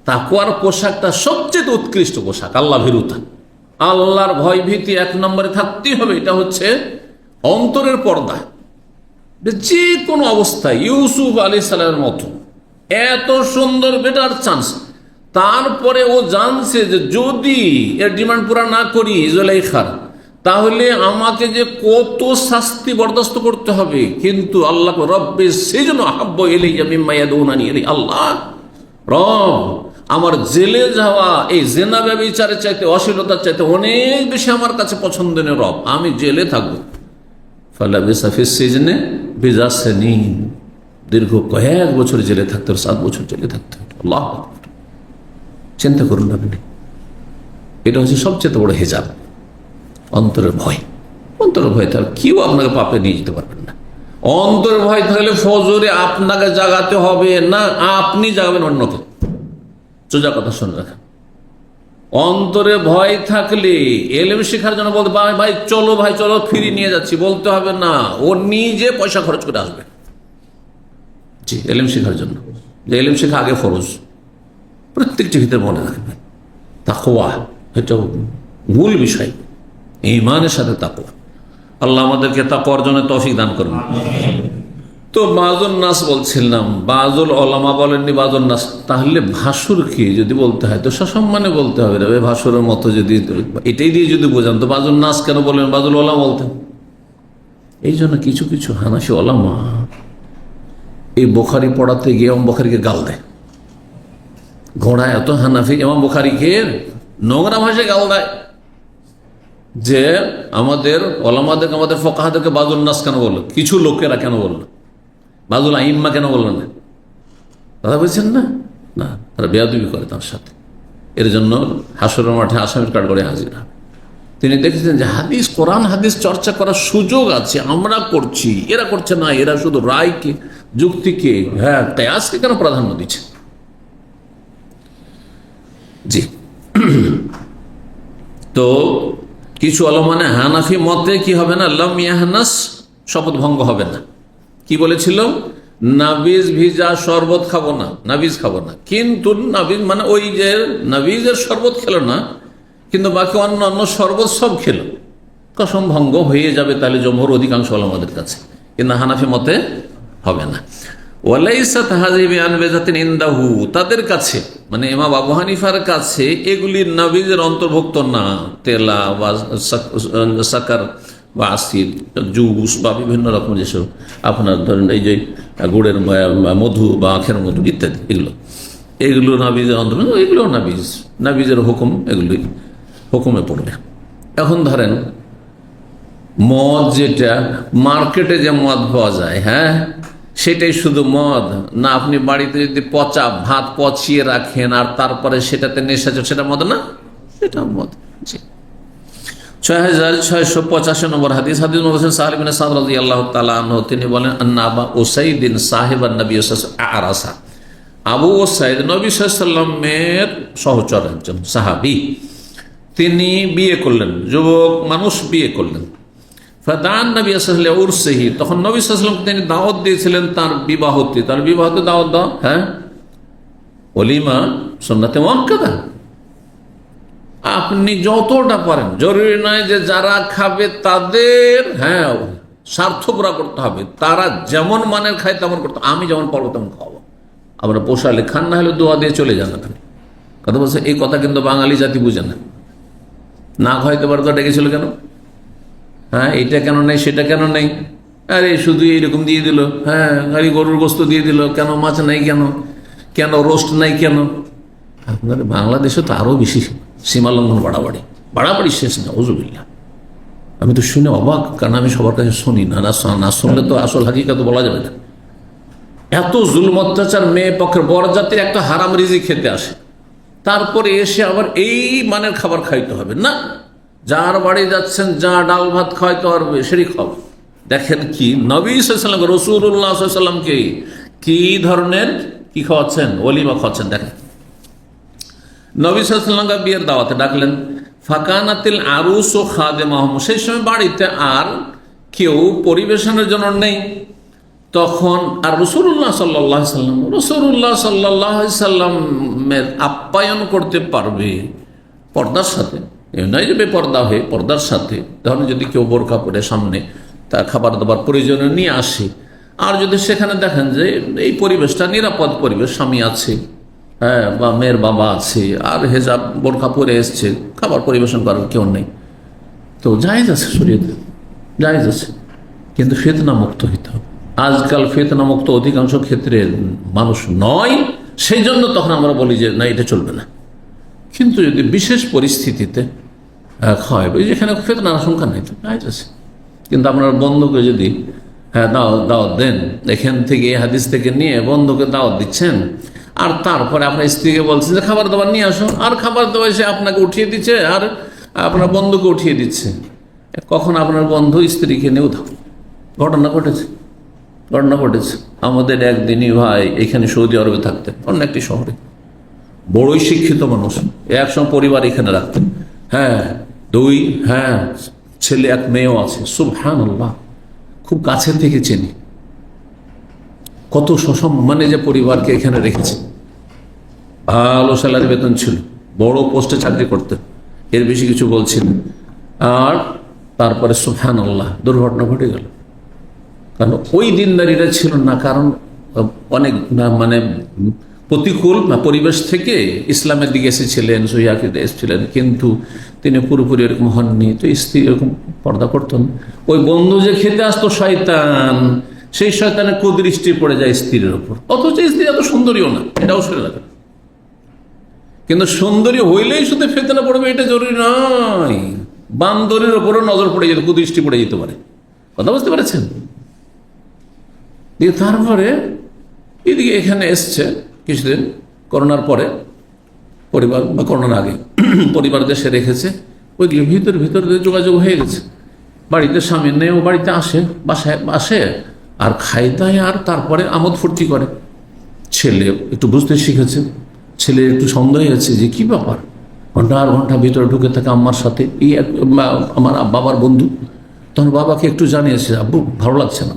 তাকওয়ার পোশাকটা সবচেয়ে উৎকৃষ্ট পোশাক, আল্লাহ ভীরুতা, আল্লাহর ভয় ভীতি এক নম্বরে থাকতেই হবে। এটা হচ্ছে অন্তরের পর্দা। যে কোনো অবস্থায় ইউসুফ আলাইহিস সালামের মতো এত সুন্দর বেটার চান্স। তারপরে ও জানছে যে যদি এর ডিমান্ড পুরা না করি জুলাইখার, তাহলে আমাকে যে কত শাস্তি বরদাস্ত করতে হবে। কিন্তু আল্লাহ রব্বে সেই জন্য আহাব্ব ইলাইয়া মিম্মা ইয়াদউনানি ইলাইহি, আল্লাহ রব আমার জেলে যাওয়া এই জেনা ব্যভিচারের চাইতে, অশ্লীলতার চাইতে অনেক বেশি আমার কাছে পছন্দনীয় রব, আমি জেলে থাকবো। ফালাবিসা ফিস সিজনে বিজা সিনিন, দীর্ঘ কয়েক বছর জেলে থাকতে হবে, 7 বছর জেলে থাকতে হবে। আল্লাহ চিন্তা করুন আপনি, এটা হচ্ছে সবচেয়ে বড় হিজাব, অন্তরের ভয়। অন্তরের ভয় থাকলে কেউ আপনাকে পাপে নিয়ে যেতে পারবেন না। অন্তরের ভয় থাকলে ফজরে আপনাকে জাগাতে হবে না, আপনি জাগাবেন অন্যকে। সোজা কথা শুনে রাখেন, অন্তরে ভয় থাকলে এলেম শেখার জন্য বলতে ভাই চলো, ভাই চলো ফিরিয়ে নিয়ে যাচ্ছি বলতে হবে না, ও নিজে পয়সা খরচ করে আসবে। জি, এলেম শেখার জন্য, যে এলেম শেখা আগে ফরজ, প্রত্যেকটি ভিতরে মনে রাখবেন। তাকওয়া এটা মূল বিষয়, ঈমানের সাথে তাকওয়া। আল্লাহ আমাদেরকে তাকওয়ার জন্য তৌফিক দান করুন। তো বাজুল নাস বলছিলাম, বাজুল ওলামা বলেননি বাজুল নাস। তাহলে ভাসুরকে যদি বলতে হয় তো সসম্মানে বলতে হবে, ভাসুরের মতো যদি এটাই দিয়ে যদি বোঝান তো বাজুল নাস কেন বলবেন, বাজুল ওলামা বলতেন। এই জন্য কিছু কিছু হানাফি ওলামা এই বুখারী পড়াতে গিয়ে ইমাম বুখারীকে গাল দেয়। ঘোড়া এত হানাফি ইমাম বুখারীকে নোংরা ভাষায় গাল দেয় যে আমাদের ওলামাদেরকে, আমাদের ফকাহাদেরকে বাজুল নাস কেন বললো, কিছু লোকেরা কেন বললো, বাজুল আইম্মা কেন বললেন না? কথা বলছেন না, না তারা বেয়াদবি করে তার সাথে। এর জন্য হাসরের মাঠে আসামির কাঠগড়ায় হাজির হবে। তিনি দেখেছেন যে হাদিস, কোরআন হাদিস চর্চা করার সুযোগ আছে, আমরা করছি, এরা করছে না। এরা শুধু রায়কে, যুক্তিকে, হ্যাঁ কিয়াসকে কেন প্রাধান্য দিচ্ছে। জি, তো কিছু আলেমানে হানাফি মতে কি হবে না, লাম ইয়াহনাস, শপথ ভঙ্গ হবে না। কি বলেছিল, নাবিজ ভিজা শরবত খাবো না, নাবিজ খাবো না। কিন্তু নাবিজ মানে ওই যে নাবিজের শরবত খেলো না, কিন্তু বাকি অন্য অন্য শরবত সব খেলো, কসম ভঙ্গ হয়ে যাবে তাহলে জমহুর অধিকাংশ ওলামাদের কাছে। কিন্তু হানাফি মতে হবে না। ওয়ালাইসাত হাযিহি বিআনবাযাতিন ইনদাহু, তাদের কাছে মানে ইমাম আবু হানিফার কাছে এগুলি নাবিজের অন্তর্ভুক্ত না। তেলা বা সাকার বা আসির, জুস বা বিভিন্ন রকম যেসব আপনার ধরেন এই যে গুড়ের মধু বা আখের মধু ইত্যাদি, এগুলো নাবিজের অন্তর্ভুক্ত, এগুলো নাবিজের হুকুম, এগুলি হুকুমে পড়বে। এখন ধরেন মদ, যেটা মার্কেটে যে মদ পাওয়া যায়, হ্যাঁ সেটাই শুধু মদ না, আপনি বাড়িতে যদি পচা ভাত পচিয়ে রাখেন আর তারপরে সেটাতে নেশা, সেটা মদ না, সেটা মদ। 6685 নম্বর হাদিস, হাদিস মুফাসসির সাহল ইবনে সাদ রাদিয়াল্লাহু তাআলা আনহু, তিনি বলেন আন্না আবা উসাইদিন সাহিবান নবী সাল্লাল্লাহু আলাইহি আরাসা, আবু উসাইদ নবী সাল্লাল্লাহু আলাইহি ওয়াসাল্লামের সহচর একজন সাহাবী, তিনি বিয়ে করলেন, যুবক মানুষ বিয়ে করলেন। ফাদান নবী সাল্লাল্লাহু আলাইহি উরসিহি, তখন নবী সাল্লাল্লাহু আলাইহি ওয়াসাল্লাম তিনি দাওয়াত দিয়েছিলেন তার বিবাহতে। তার বিবাহতে দাওয়াত দাও, হ্যাঁ ওলিমা সুন্নাতে মুআক্কাদা, আপনি যতটা পারেন, জরুরি নয় যে যারা খাবে তাদের হ্যাঁ স্বার্থ পুরা করতে হবে, তারা যেমন মানের খায় তেমন করতে, আমি যেমন পারবো তেমন খাওয়াবো। আমরা পোষালে খান, না হলে দোয়া দিয়ে চলে যান। আপনি কথা বলছে, এই কথা কিন্তু বাঙালি জাতি বুঝে না। না খাইতে পারতো ডেকেছিল কেন, হ্যাঁ এটা কেন নেই, সেটা কেন নেই, আরে শুধু এইরকম দিয়ে দিল, হ্যাঁ আরে গরুর গোস্ত দিয়ে দিল, কেন মাছ নাই, কেন রোস্ট নাই, কেন? আপনার বাংলাদেশে তো আরো বেশি সীমালঙ্ঘন, বাড়াবাড়ি শেষ না, ওযুবিল্লাহ। আমি তো শুনে অবাক, কারণ আমি সবার কাছে শুনি না, না শুনলে তো আসল হাকিকত বলা যাবে না। এত জুলম অত্যাচার, মেয়ে পক্ষের বরযাত্রীর একটা হারাম রিজিক খেতে আসে, তারপরে এসে আবার এই মানের খাবার খাইতে হবে না। যার বাড়ি যাচ্ছেন, যা ডাল ভাত খাওয়াইতে পারবে সেটাই খাওয়া। দেখেন কি নবী সাল্লাল্লাহু আলাইহি ওয়াসাল্লাম, রাসূলুল্লাহ সাল্লাল্লাহু আলাইহি ওয়াসাল্লামকে কি ধরনের কি খাওয়াচ্ছেন, ওলিমা খাওয়াচ্ছেন। দেখেন নবী সাল্লাল্লাহু আলাইহি ওয়াসাল্লাম বিয়ের দাওয়াতে ডাকলেন। ফাকানাতিল আরুস ও খাদেমাহুম, সেই সময় বাড়িতে আর কেউ পরিবেশনের জন্য নেই। তখন আর রাসূলুল্লাহ সাল্লাল্লাহু আলাইহি সাল্লামের আপ্যায়ন করতে পারবে পর্দার সাথে, নয় যে বেপর্দা হয়ে, পর্দার সাথে। ধরেন যদি কেউ বোরকা পরে সামনে তার খাবার দাবার প্রয়োজনে নিয়ে আসে, আর যদি সেখানে দেখেন যে এই পরিবেশটা নিরাপদ পরিবেশ, স্বামী আছে, হ্যাঁ, বা মেয়ের বাবা আছে, আর হেজাব বোরখা পরে এসছে, খাবার পরিবেশন করার কেউ নেই, তো জায়েজ আছে, শরীয়তে জায়েজ আছে, কিন্তু ফিতনা মুক্ত হইতে হবে। আজকাল ফিতনা মুক্ত অধিকাংশ ক্ষেত্রে মানুষ নয়, সেই জন্য তখন আমরা বলি যে না, এটা চলবে না। কিন্তু যদি বিশেষ পরিস্থিতিতে হয়, যেখানে ফিতনার আশঙ্কা নেই, তো জায়েজ আছে। কিন্তু আপনার বন্ধুকে যদি দাওয়াত দেন, এখান থেকে হাদিস থেকে নিয়ে বন্ধুকে দাওয়াত দিচ্ছেন, আর তারপরে আপনার স্ত্রীকে বলছেন যে খাবার দাবার নিয়ে আসো, আর খাবার দাবার এসে আপনাকে উঠিয়ে দিচ্ছে আর আপনার বন্ধুকে উঠিয়ে দিচ্ছে, কখন আপনার বন্ধু স্ত্রীকে নিয়ে উঠাও। ঘটনা ঘটেছে আমাদের একদিনই ভাই এখানে সৌদি আরবে থাকতেন, অন্য একটি শহরে, বড়ই শিক্ষিত মানুষ, একসঙ্গে পরিবার এখানে রাখতেন, হ্যাঁ, ছেলে এক মেয়েও আছে, সুবহানাল্লাহ, খুব কাছের থেকে চিনি, কত সসম্মানে যে পরিবারকে এখানে রেখেছে, ভালো স্যালারি বেতন ছিল, বড় পোস্টে চাকরি করতেন, এর বেশি কিছু বলছিলেন। আর তারপরে সুবহানাল্লাহ দুর্ঘটনা ঘটে গেল। কারণ ওই দিনদারিটা ছিল না, কারণ অনেক মানে প্রতিকূল পরিবেশ থেকে ইসলামের দিকে এসেছিলেন, সহিয়াকিতে এসেছিলেন, কিন্তু তিনি পুরোপুরি এরকম হননি, তো স্ত্রী এরকম পর্দা করতেন। ওই বন্ধু যে খেতে আসতো শয়তান, সেই শয়তানের কুদৃষ্টি পড়ে যায় স্ত্রীর ওপর, অথচ স্ত্রী এত সুন্দরীও না, এটাও শুনে রাখেন। কিন্তু সুন্দরী হইলেই শুধু ফিতনা পড়বে এটা জরুরি নয়, বান্দরের ওপরও নজর পড়ে যেতে, কুদৃষ্টি পড়ে যেতে পারে। কথা বুঝতে পেরেছেন? দিয়ে তারপরে এদিকে এখানে এসছে কিছুদিন, করোনার পরে পরিবার, বা করোনার আগে পরিবার দেশে রেখেছে, ওইগুলো ভিতর যোগাযোগ হয়ে গেছে। বাড়িতে স্বামী নেই, ও বাড়িতে আসে, বাসায় আসে আর খাই দায়, আর তারপরে আমোদ ফুর্তি করে। ছেলে একটু বুঝতে শিখেছে, ছেলে একটু সন্দেহ হয়েছে যে কি ব্যাপার, ঘন্টা ভিতরে ঢুকে থাকে আম্মার সাথে, আমার বাবার বন্ধু। তখন বাবাকে একটু জানিয়েছে, আব্বু ভালো লাগছে না।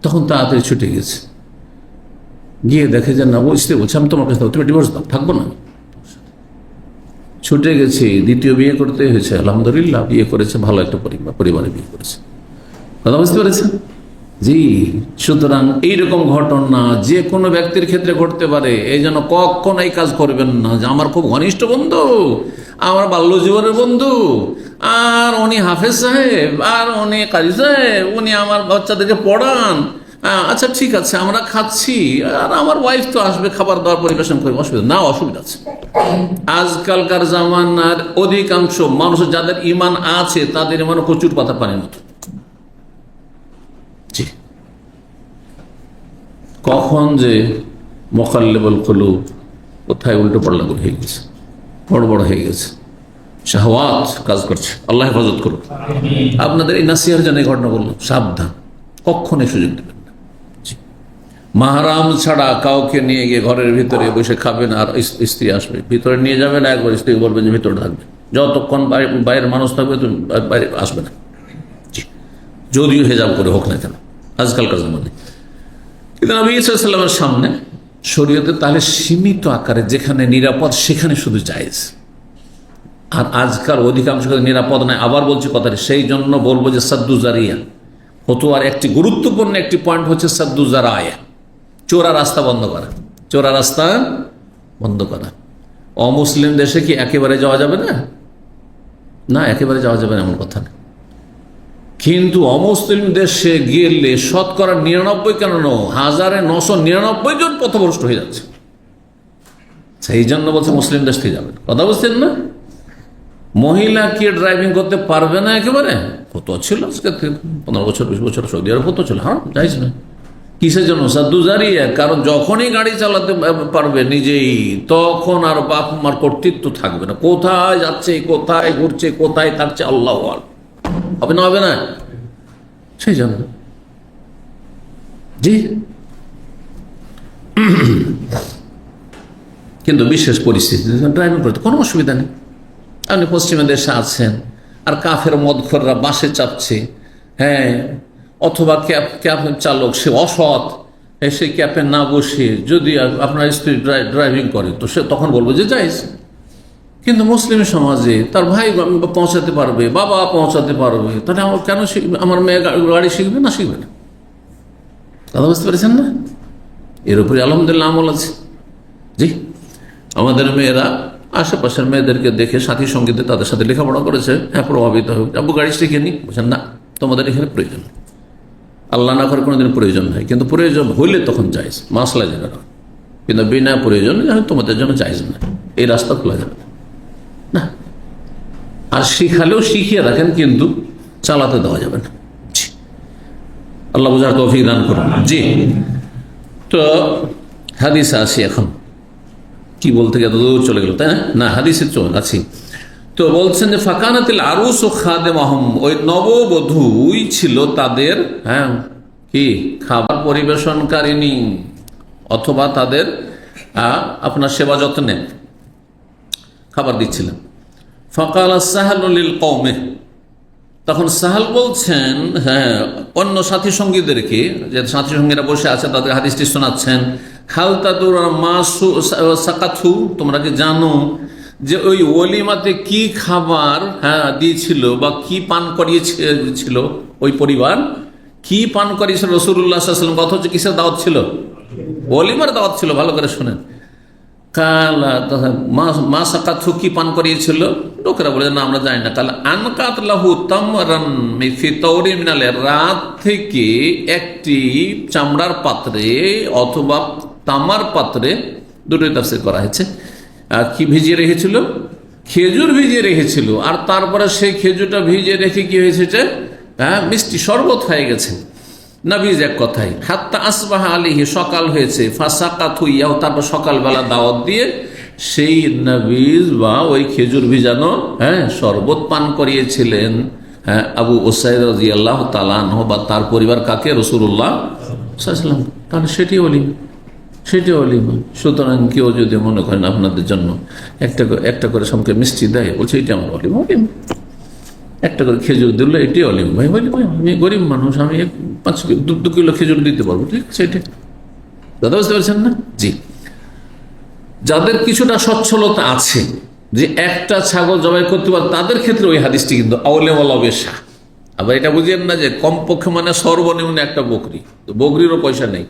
তখন তাড়াতাড়ি ছুটে গেছে, গিয়ে দেখে যে না, স্ত্রী বলছে আমি তোমার কাছে, তুমি ডিভোর্স দাও, থাকবো না। ছুটে গেছে, দ্বিতীয় বিয়ে করতে হয়েছে, আলহামদুলিল্লাহ বিয়ে করেছে, ভালো একটা পরিবারে বিয়ে করেছে। কথা বুঝতে পেরেছেন? জি, সুতরাং এইরকম ঘটনা যে কোনো ব্যক্তির ক্ষেত্রে ঘটতে পারে, এই জন্য কখনো এই কাজ করবেন না যে আমার খুব ঘনিষ্ঠ বন্ধু, আমার বাল্য জীবনের বন্ধু, আর উনি হাফেজ সাহেব, আর উনি কাজী সাহেব, উনি আমার বাচ্চাদেরকে পড়ান, আচ্ছা ঠিক আছে আমরা খাচ্ছি, আর আমার ওয়াইফ তো আসবে খাবার দাবার পরিবেশন করে, অসুবিধা না? অসুবিধা আছে। আজকালকার জামানার অধিকাংশ মানুষ যাদের ইমান আছে, তাদের ইমান প্রচুর পাতা পানির মতো। কখন যে মোকাল্লেবুল কুলুব কোথায় উল্টো পাল্লা হয়ে গেছে, বড় হয়ে গেছে, শাহওয়াত কাজ করছে। আল্লাহ হেফাজত করুন। আপনাদের এই নাসিহার জন্য ঘটনা বললাম, সাবধান, কখনো সুযোগ দেবেন না। মাহরাম ছাড়া কাউকে নিয়ে গিয়ে ঘরের ভিতরে বসে খাবেন, আর স্ত্রী আসবে, ভিতরে নিয়ে যাবেন, একবার স্ত্রী বলবেন যে ভিতরে থাকবে, যতক্ষণ বাইরের মানুষ থাকবে তুমি বাইরে আসবে না, যদিও হেজাব করে হোক না কেন, আজকালকার জামানায়। কিন্তু নবী সাল্লাল্লাহু আলাইহি ওয়াসাল্লামের সামনে শরীয়তে তাহলে সীমিত আকারে যেখানে নিরাপদ সেখানে শুধু জায়েজ, আর আজকাল অধিকাংশ নিরাপদ নয়। আবার বলছি কথাটি, সেই জন্য বলবো যে সাদ্দু জারিয়া ফতোয়ার একটি গুরুত্বপূর্ণ একটি পয়েন্ট হচ্ছে সাদ্দু জারায়া, চোরা রাস্তা বন্ধ করা, চোরা রাস্তা বন্ধ করা। অমুসলিম দেশে কি একেবারে যাওয়া যাবে না? না, একেবারে যাওয়া যাবে না এমন কথা না, কিন্তু অমুসলিম দেশে গেলে 99 কেন 1999 জন পথভ্রষ্ট হয়ে যাচ্ছে। সেই জন্য বলছে মুসলিম দেশ থেকে যাবেন। কথা বুঝছেন না? মহিলা কি ড্রাইভিং করতে পারবে না একেবারে? কত ছিল আজকে 15 বছর 20 বছর সৌদি আরব কত ছিল, হ্যাঁ যাইজ না। কিসের জন্য? সাদ্দু জারিয়া। কারণ যখনই গাড়ি চালাতে পারবে নিজেই, তখন আর বাপ মার কর্তৃত্ব থাকবে না, কোথায় যাচ্ছে, কোথায় ঘুরছে, কোথায় থাকছে আল্লাহু আ'লাম, হবে না হবে না? সেই জন্য জি। কিন্তু বিশেষ পরিস্থিতি ড্রাইভিং করতে কোনো অসুবিধা নেই। আপনি পশ্চিমা দেশে আছেন, আর কাফের মদখোররা বাসে চাপছে, হ্যাঁ, অথবা ক্যাব চালক সে অসৎ, সে ক্যাবে না বসে যদি আপনার স্ত্রী ড্রাইভিং করে, তো সে তখন বলবো যে জায়েজ। কিন্তু মুসলিম সমাজে তার ভাই পৌঁছাতে পারবে, বাবা পৌঁছাতে পারবে, তাহলে আমার কেন আমার মেয়ে গাড়ি শিখবে না? শিখবে না। কথা বুঝতে পেরেছেন না? এর উপরে আলহামদুলিল্লাহ আমল আছে। জি, আমাদের মেয়েরা আশেপাশের মেয়েদেরকে দেখে সাথী সঙ্গীতে তাদের সাথে লেখাপড়া করেছে, হ্যাঁ প্রভাবিত হোক, আব্বু গাড়ি শিখে নি, বলছেন না তোমাদের এখানে প্রয়োজন, আল্লাহ না করে কোনোদিন প্রয়োজন হয়, কিন্তু প্রয়োজন হইলে তখন চাইজ মাসলা যাবে না, কিন্তু বিনা প্রয়োজন তোমাদের জন্য চাইজ না, এই রাস্তা খোলা যাবে না। আর শিখালেও শিখিয়ে রাখেন, কিন্তু চালাতে দেওয়া যাবে না। আল্লাহ বুঝার তৌফিক দান করুন। জি, তো হাদিসে আসি, এখন কি বলতে গিয়ে দূর চলে গেল, তাই না? হাদিসে আছি। তো বলছেন যে ফাকানাতিল আরুস ও খাদেমাহুম, ওই নববধূই ছিল তাদের, হ্যাঁ কি খাবার পরিবেশনকারিনী, অথবা তাদের আপনার সেবা যত্নে খাবার দিচ্ছিলেন। ফাকাল সাহালুল কওমে, তখন সাহাল বলছেন, হ্যাঁ অন্য সাথী সঙ্গীদেরকে, যে সাথী সঙ্গীরা বসে আছে তাদের হাদিসটি শোনাচ্ছেন, খালতাদুর সাকাথু, তোমরা কি জানো যে ওই ওলিমাতে কি খাবার দিয়েছিল বা কি পান করিয়েছিল, ওই পরিবার কি পান করিয়েছিল রাসূলুল্লাহ সাল্লাল্লাহু আলাইহি ওয়াসাল্লাম, অথচ কিসের দাওয়াত ছিল? ওলিমার দাওয়াত ছিল। ভালো করে শোনেন, কালা মা সাকাথু কি পান করিয়েছিল? লোকেরা বলে না আমরা জানি না। কালা আনকাত লাহু তামরান ফি তাওরি মিনাল, রাত থেকে একটি চামড়ার পাত্রে অথবা তামার পাত্রে, দুটোই তাফসীর করা হয়েছে, কি ভিজিয়ে রেখেছিল? খেজুর ভিজিয়ে রেখেছিল। আর তারপরে সেই খেজুরটা ভিজিয়ে রেখে কি হয়েছে, মিষ্টি শরবত হয়ে গেছে। নবীজ এক কথায় হাত্তা আসবাহা আলিহি, সকাল হয়েছে, ফাসাকাথু ইয়াও, তারপর সকালবেলা দাওয়াত দিয়ে সেই নবীজ বা ওই খেজুর ভিজানো শরবত পান করিয়েছিলেন আবু উসাইদ রাদিয়াল্লাহু তাআলা আনহু বা তার পরিবার। কাকে? রাসূলুল্লাহ সাল্লাল্লাহু আলাইহি ওয়াসাল্লাম। তাহলে সেটি অলিমা। সুতরাং কেউ যদি মনে করেন আপনাদের জন্য একটা করে সবকে মিষ্টি দেয়, বলছে এটা আমার অলিমা, একটা করে খেজুর দিল, এটি অলিম। ভাই বলি আমি গরিব মানুষ, আমি 2 কিলো খেজুর দিতে পারবো, ঠিক আছে, এটা দাদা বুঝতে পারছেন না? জি, যাদের কিছুটা সচ্ছলতা আছে যে একটা ছাগল জবাই করতে পারে, তাদের ক্ষেত্রে ওই হাদিসটি কিন্তু আউলেওয়ালা বেশা। আবার এটা বুঝিয়েন না যে কমপক্ষে মানে সর্বনিম্ন একটা বকরি, তো বকরিরও পয়সা নেই,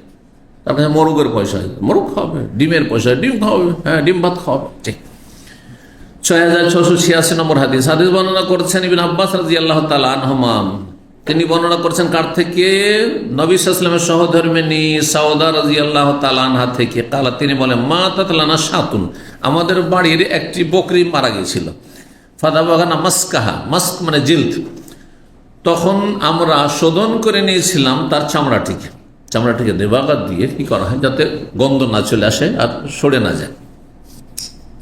তার কাছে মোরগের পয়সা, মোরগ খাওয়াবে, ডিমের পয়সা ডিম খাওয়াবে, ডিম ভাত খাওয়াবে। ঠিক 6686 নম্বর হাদিস বর্ণনা করেছেন ইবনে আব্বাস রাদিয়াল্লাহু তাআলা আনহুমা। তিনি বর্ণনা করেছেন কার থেকে? নবী সাল্লাল্লাহু আলাইহি ওয়াসাল্লামের সহধর্মিণী সাউদা রাদিয়াল্লাহু তাআলা আনহা থেকে। কালা, তিনি বলেন, মাতাত লানা শাতুন, আমাদের বাড়ির একটি বকরি মারা গিয়েছিল। ফাদাবাগানা মাসকাহা, মাস্ক মানে জিলদ, তখন আমরা শোধন করে নিয়েছিলাম তার চামড়াটিকে দেবাগাত দিয়ে কি করা হয় যাতে গন্ধ না চলে আসে আর সরে না যায়,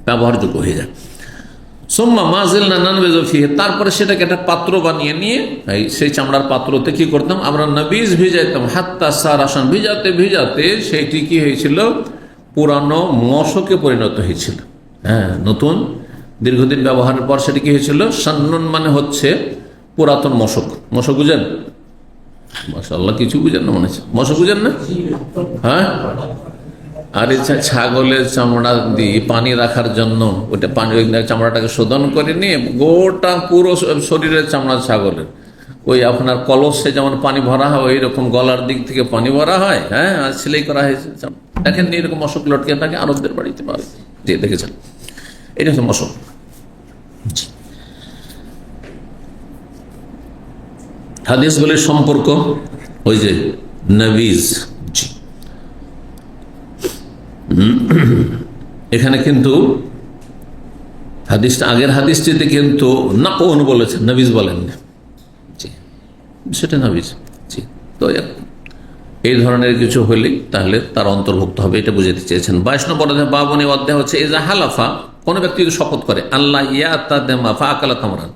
ব্যবহারযোগ্য হয়ে যায়। সোম্মা মাজিল না নানবেজ ফিহে, তারপরে সেটাকে একটা পাত্র বানিয়ে নিয়ে সেই চামড়ার পাত্রতে কি করতাম আমরা, নবীজ ভিজাইতাম। হাত্তা সার আসান, ভিজাতে ভিজাতে সেইটি কি হয়েছিল, পুরানো মশকে পরিণত হয়েছিল। নতুন দীর্ঘদিন ব্যবহারের পর সেটি কি হয়েছিল, সান্নুন মানে হচ্ছে পুরাতন মশক। মশক বুঝেন? মাশাআল্লাহ, কিছু বুঝেন না মনে হচ্ছে। মশক বুঝেন না? আর ছাগলের চামড়া দিয়ে পানি রাখার জন্য ওটা পানি, চামড়াটাকে শোধন করে নিয়ে গোটা পুরো শরীরের চামড়া ছাগলের, ওই আপনার কলসে যেমন পানি ভরা হয় ওই রকম গলার দিক থেকে পানি ভরা হয়, আর সেলাই করা হয়েছে। দেখেন এরকম মশক লটকে থাকে আরবদের বাড়িতে পাওয়া যায়, যে দেখেছেন, এটা হচ্ছে মশক। হাদিসগুলির সম্পর্ক ওই যে নবীজ, এখানে কিন্তু হাদিসটা, আগের হাদিসটিতে কিন্তু নাকওন বলেছেন, নবীজ বলেন, সেটা নবীজ। জি, তো এই ধরনের কিছু হলেই তাহলে তার অন্তর্ভুক্ত হবে, এটা বুঝাতে চেয়েছেন। 22 নম্বর বাবনী অধ্যায় হচ্ছে এজা হালাফা, কোন ব্যক্তি যদি শপথ করে আল্লাহ ইয়াতাদামা ফাআকালা তামরান,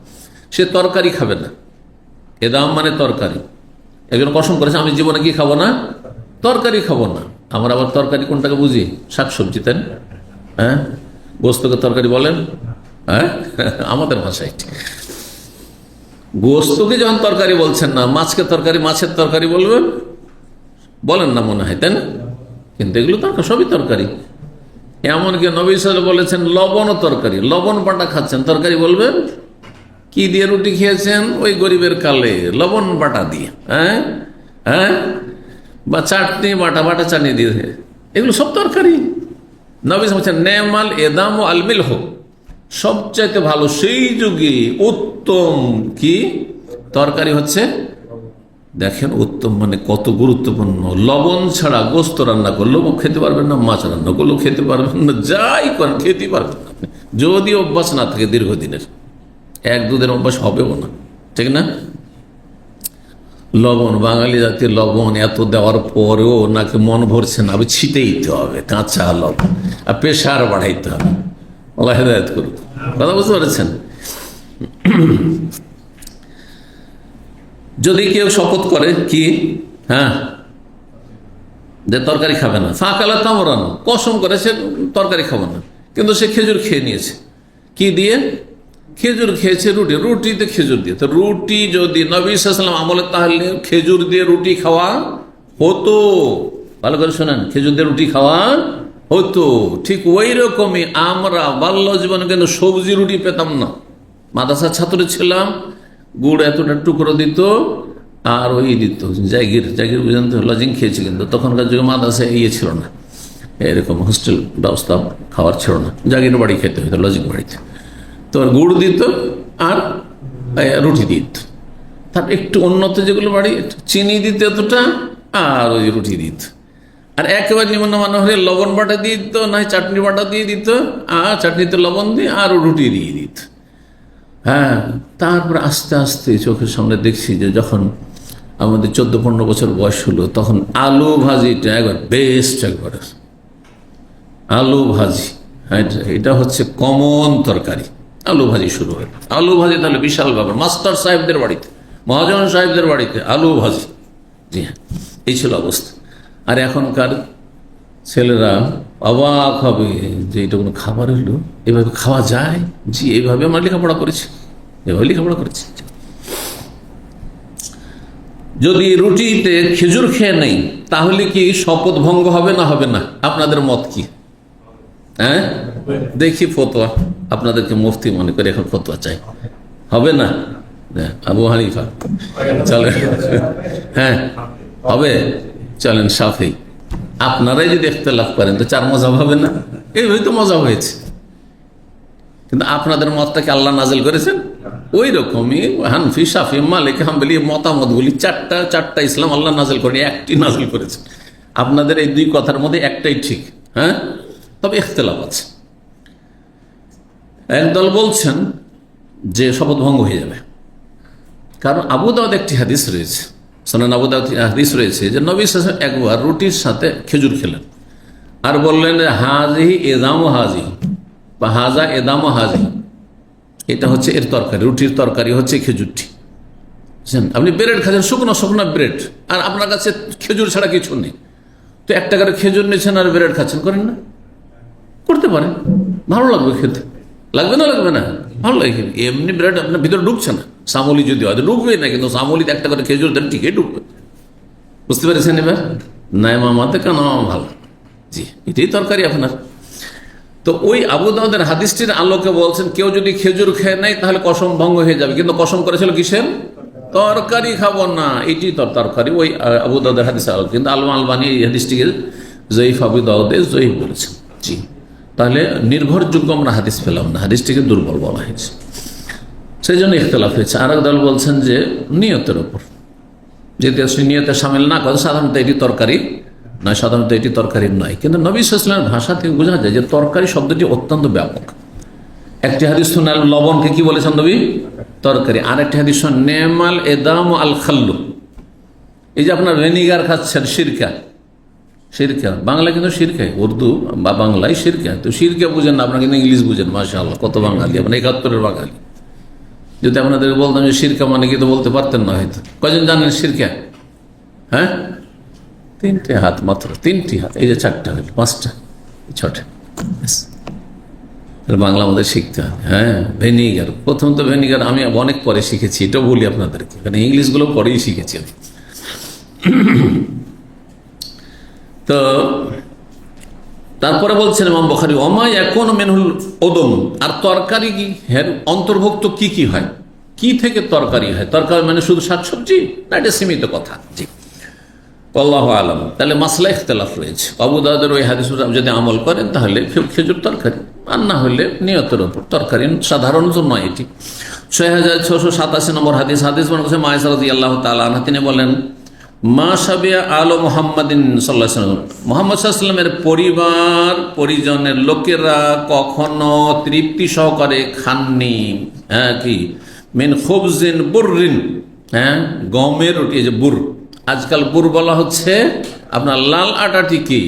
সে তরকারি খাবে না। এদাম মানে তরকারি, একজন কসম করেছে আমি জীবনে কি খাবো না, তরকারি খাবো না। আমরা আবার তরকারি কোনটাকে বুঝি, শাকসবজি, তাই না? গোস্তকে তরকারি বলেন আমাদের ভাষায়। গোস্তকে যখন তরকারি বলছেন না, মাছকে তরকারি, মাছের তরকারি বলেন না মনে হয়, তাই না? কিন্তু এগুলো তরকারি, সবই তরকারি। এমনকি নবী সাল্লাল্লাহু আলাইহি বলেছেন লবণও তরকারি, লবণ বাটা খাচ্ছেন, তরকারি বলবেন? কি দিয়ে রুটি খেয়েছেন? ওই গরিবের কালে লবণ বাটা দিয়ে। বা চাটনি বাটা বাটা চাটনি দিয়ে, এগুলো সব তরকারি। নবী বলছেন নেমাল এদাম ও আলমিল হোক, সবচাইতে ভালো সেই যুগে উত্তম কি তরকারি হচ্ছে, দেখেন উত্তম মানে কত গুরুত্বপূর্ণ। লবণ ছাড়া গোস্ত রান্না করলেও খেতে পারবেন না, মাছ রান্না করলেও খেতে পারবেন না, যাই করেন খেতে পারবেন না যদি অভ্যাস না থাকে দীর্ঘদিনের। এক দুদিন অভ্যাস হবেও না, ঠিক না? লবণ, বাঙালি জাতির লবণ এত দেওয়ার পরেও নাকি মন ভরছে না, ছিটে দিতে হবে কাঁচা লবণ, আর প্রেশার বাড়াইতে হবে। আল্লাহ হেদায়েত করুন। কথা বুঝতে পারছেন? যদি কেউ শপথ করে কি, হ্যাঁ, যে তরকারি খাবে না, ফাঁকালা তামরান, কসম করে সে তরকারি খাবে না, কিন্তু সে খেজুর খেয়ে নিয়েছে। কি দিয়ে? খেজুর খেয়েছে, রুটিতে খেজুর দিয়ে। তো রুটি যদি নবী সাল্লাল্লাহু আলাইহি ওয়াসাল্লাম আমলে, তাহলে খেজুর দিয়ে রুটি খাওয়া হতো। ভালো করে শোনেন, খেজুর দিয়ে রুটি খাওয়া হতো। ঠিক ওই রকমই আমরা বাল্য জীবনে কিন্তু সবজি রুটি পেতাম না। মাদ্রাসার ছাত্র ছিলাম, গুড় এতটা টুকরো দিত, আর ওই দিত জাগির বুঝেন তো, লজিং খেয়েছি। কিন্তু তখনকার যুগে মাদ্রাসায় ছিল না, এরকম হোস্টেল ব্যবস্থা খাওয়ার ছিল না, জাগির বাড়ি খেতে হতো, লজিং বাড়িতে। তো গুড় দিত আর রুটি দিত। তারপর একটু উন্নত যেগুলো বাড়ি, চিনি দিত এতটা, আর ওই রুটি দিত। আর একেবারে নিম্নমান্য হলে লবণ বাটা দিয়ে দিত, না চাটনি বাটা দিয়ে দিত, আর চাটনিতে লবণ দিয়ে আর রুটি দিয়ে দিত। হ্যাঁ, তারপর আস্তে আস্তে চোখের সামনে দেখছি যে যখন আমাদের 14-15 বছর বয়স হলো, তখন আলু ভাজিটা একবার বেস্ট, একবার আলু ভাজি, এটা হচ্ছে কমন তরকারি। আলু ভাজি শুরু হলো। আলু ভাজি তাহলে বিশাল ব্যাপার। মাস্টার সাহেবদের বাড়িতে, মহাজন সাহেবদের বাড়িতে আলু ভাজি, জি হ্যাঁ, এই ছিল অবস্থা। আর এখনকার ছেলেরা অবাক হবে যে এটা কোনো খাবার হলো, এভাবে খাওয়া যায়? জি, এইভাবে আমরা লেখাপড়া করেছি, এভাবে লেখাপড়া করেছি। যদি রুটিতে খেজুর খেয়ে নেই, তাহলে কি শপথ ভঙ্গ হবে না হবে না? আপনাদের মত কি? হ্যাঁ, দেখি ফতোয়া। আপনাদেরকে মুফতি মনে করে এখন ফতোয়া চাই, হবে না? আবু হানিফা চলেন, হ্যাঁ হবে, চলেন শাফি। আপনারাই যদি ইখতিলাফ করেন তো 4 মজাব হবে না? এইভাবে তো মজা হয়েছে। কিন্তু আপনাদের মতটাকে আল্লাহ নাজিল করেছেন ওই রকমই। হানফি, শাফি, মালিক, হাম্বলি মতামতগুলি চারটা ইসলাম আল্লাহ নাজিল করেনি, একটি নাজিল করেছেন। আপনাদের এই 2 কথার মধ্যে একটাই ঠিক, হ্যাঁ, তবে ইখতিলাফ আছে। একদল বলছেন যে শপথ ভঙ্গ হয়ে যাবে, কারণ আবু দাউদ একটি হাদিস রয়েছে, সুনান আবু দাউদ হাদিস রয়েছে যে নবী সাল্লাল্লাহু আলাইহি ওয়াসাল্লাম একবার রুটির সাথে খেজুর খেলেন আর বললেন হাজিহি এদাম হাজি, বা হাজা এদাম হাজি, এটা হচ্ছে এর তরকারি, রুটির তরকারি হচ্ছে খেজুরটি। আপনি ব্রেড খাচ্ছেন, শুকনো শুকনো ব্রেড, আর আপনার কাছে খেজুর ছাড়া কিছু নেই, তো 1 টাকার খেজুর নিচ্ছেন আর ব্রেড খাচ্ছেন, করেন না? করতে পারেন, ভালো লাগবে খেতে, লাগবে না? লাগবে না, ভালো লাগে। এমনি ব্রেড আপনার ভিতরে ঢুকছে না, সামলি যদি হয় ঢুকবে না, কিন্তু সামলিতে 1 টাকার খেজুর দেন ঠিকই ঢুকবে। বুঝতে পেরেছেন এবার? নাই মামাতে কেন ভালো, জি, এটাই তরকারি আপনার। তো ওই আবু দাউদের হাদিসটির আলোকে বলছেন কেউ যদি খেজুর খেয়ে নেয় তাহলে কসম ভঙ্গ হয়ে যাবে, কিন্তু কসম করেছিল কিসের? তরকারি খাবো না, এটি তরকারি। ওই আবু দাউদের হাদিস আলোকে, কিন্তু আল্লামা আলবানী এই হাদিসটিকে জয়ীফ আবু দাউদে জয়ীফ বলেছেন। জি, তাহলে নির্ভরযোগ্য আমরা হাদিস পেলাম না, হাদিসটিকে দুর্বল বলা হয়েছে, সেই জন্য ইখতিলাফ হয়েছে। আর এক দল বলছেন যে নিয়তের ওপর, যদি নিয়তে সামিল না করে সাধারণত এটি তরকারি নয়, সাধারণত এটি তরকারি নয়। কিন্তু নবী সাল্লাল্লাহু আলাইহি ওয়াসাল্লামের ভাষা থেকে বোঝা যায় যে তরকারি শব্দটি অত্যন্ত ব্যাপক। একটি হাদিস শুনে লবণকে কি বলেছেন নবী? তরকারি। আর একটি হাদিস শুনে নেমাল এদাম আল খাল্লু, এই যে আপনার ভিনিগার খাচ্ছেন, সিরকা, বাংলা কিন্তু সিরকায়, উর্দু বা বাংলায় সিরকা। তো সিরকা বুঝেন না আপনারা, কিন্তু ইংলিশ বুঝেন, মাশাআল্লাহ কত বাঙালি, আপনার 71-এর বাঙালি। যদি আপনাদের বলতাম যে সিরকা মানে কি, তো বলতে পারতেন না হয়তো। কয়জন জানেন সিরকা? হ্যাঁ, 3টে হাত মাত্র, 3টি হাত, এই যে 4টা হইল, 5টা, 6টা। বাংলা আমাদের শিখতে হবে। হ্যাঁ, ভিনিগার, প্রথম তো ভিনিগার আমি অনেক পরে শিখেছি, এটাও বলি আপনাদেরকে, কারণ ইংলিশগুলো পরেই শিখেছি আমি। তো তারপরে বলছেন ইমাম বুখারী, ওমাই এখন মেনহুল ওদম, আর তরকারি কি অন্তর্ভুক্ত কি কি হয়, কি থেকে তরকারি হয়? তরকারি মানে শুধু শাকসবজি না, এটা সীমিত কথা। জি, আল্লাহু আলাম। তাহলে মাসলা ইখতিলাফ রয়েছে। আবু দাউদের ওই হাদিস যদি আমল করেন তাহলে খেজুর তরকারি, আর না হলে নিয়তের ওপর তরকারি, সাধারণত নয় এটি। 6687 নম্বর হাদিস মনে করছে মায়েশা রাদিয়াল্লাহু তাআলা আনহা, তিনি বলেন মা শাবিয়া আলো মুহাম্মাদিন সাল্লাল্লাহু আলাইহি ওয়াসাল্লাম, মুহাম্মদ সাল্লাল্লাহু আলাইহি ওয়াসাল্লামের পরিবার পরিজনের লোকেরা কখনো তৃপ্তি সহকারে খাননি, কি মিন খুবজিন বুররিন, গমের রুটি, যে বুর, আজকাল বুর বলা হচ্ছে আপনার লাল আটাটিকে,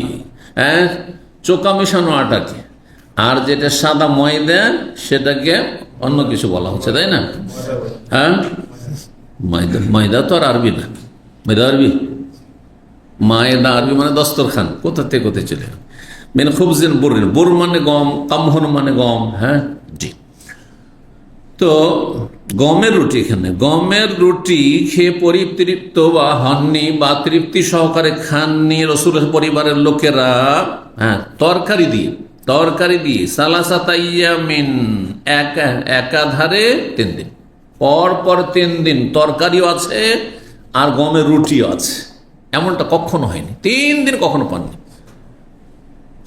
চোকা মেশানো আটাকে, আর যেটা সাদা ময়দা সেটাকে অন্য কিছু বলা হচ্ছে, তাই না? ময়দা তো আর আরবি না, ময়দা আরবি, মায়েদা আরবি মানে দস্তরখান, কোথা থেকে কোথায় চলে। মেন খুবজিন বুরিন, বুর মানে গম, কামহন মানে গম। জি। তো গমের রুটি, এখানে গমের রুটি খেয়ে পরিতৃপ্ত বা হননি বা তৃপ্তি সহকারে খাননি রাসূলের পরিবারের লোকেরা, তরকারি দিয়ে সালাসাতাইয়ামিন, একাধারে 3 দিন, পর 3 দিন তরকারিও আছে আর গমের রুটিও আছে, এমনটা কখনো হয়নি। 3 দিন কখনো পাননি।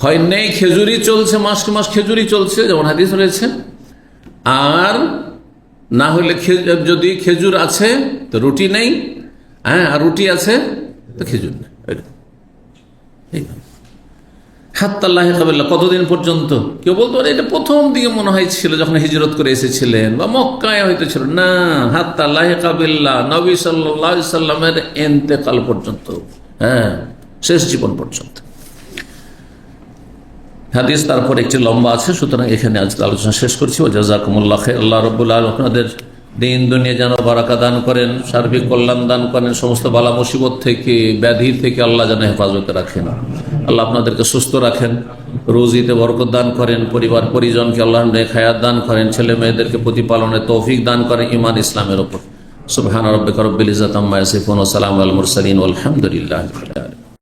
হয় নেই খেজুরি চলছে, মাসকে মাস খেজুরি চলছে, যেমন হাদিস রয়েছে, আর না হলে যদি খেজুর আছে তো রুটি নেই, আর রুটি আছে তো খেজুর নেই। হাত্তাল্লাহ কাবিল্লাহ, কতদিন পর্যন্ত? কেউ বলতে পারে এটা প্রথম দিকে মনে হয় ছিল যখন হিজরত করে এসেছিলেন, বা মক্কায় হয়তো ছিল না, হাত্তাল্লাহ কাবিল্লাহ, নবী সাল্লাল্লাহু আলাইহি সাল্লামের ইন্তেকাল পর্যন্ত, শেষ জীবন পর্যন্ত। হাদিস তারপর একটি লম্বা আছে, সুতরাং এখানে আজকে আলোচনা শেষ করছি। ও জাযাকুমুল্লাহ খাইর। আল্লাহ রাব্বুল আলামিন আপনাদের দিন দুনিয়া যেন বারাকা দান করেন, সার্বিক কল্যাণ দান করেন, সমস্ত বালা মুসিবত থেকে, ব্যাধি থেকে আল্লাহ যেন হেফাজতে রাখেন। আল্লাহ আপনাদেরকে সুস্থ রাখেন, রুজিতে বরকত দান করেন, পরিবার পরিজনকে আল্লাহ নেক হায়াত দান করেন, ছেলে মেয়েদেরকে প্রতিপালনের তৌফিক দান করেন ঈমান ইসলামের উপর। সুবহান রাব্বিকা রাব্বিল ইজ্জাতি আম্মা ইয়াসিফুন ওয়া সালামুন আলাল মুরসালিন ওয়াল হামদুলিল্লাহি।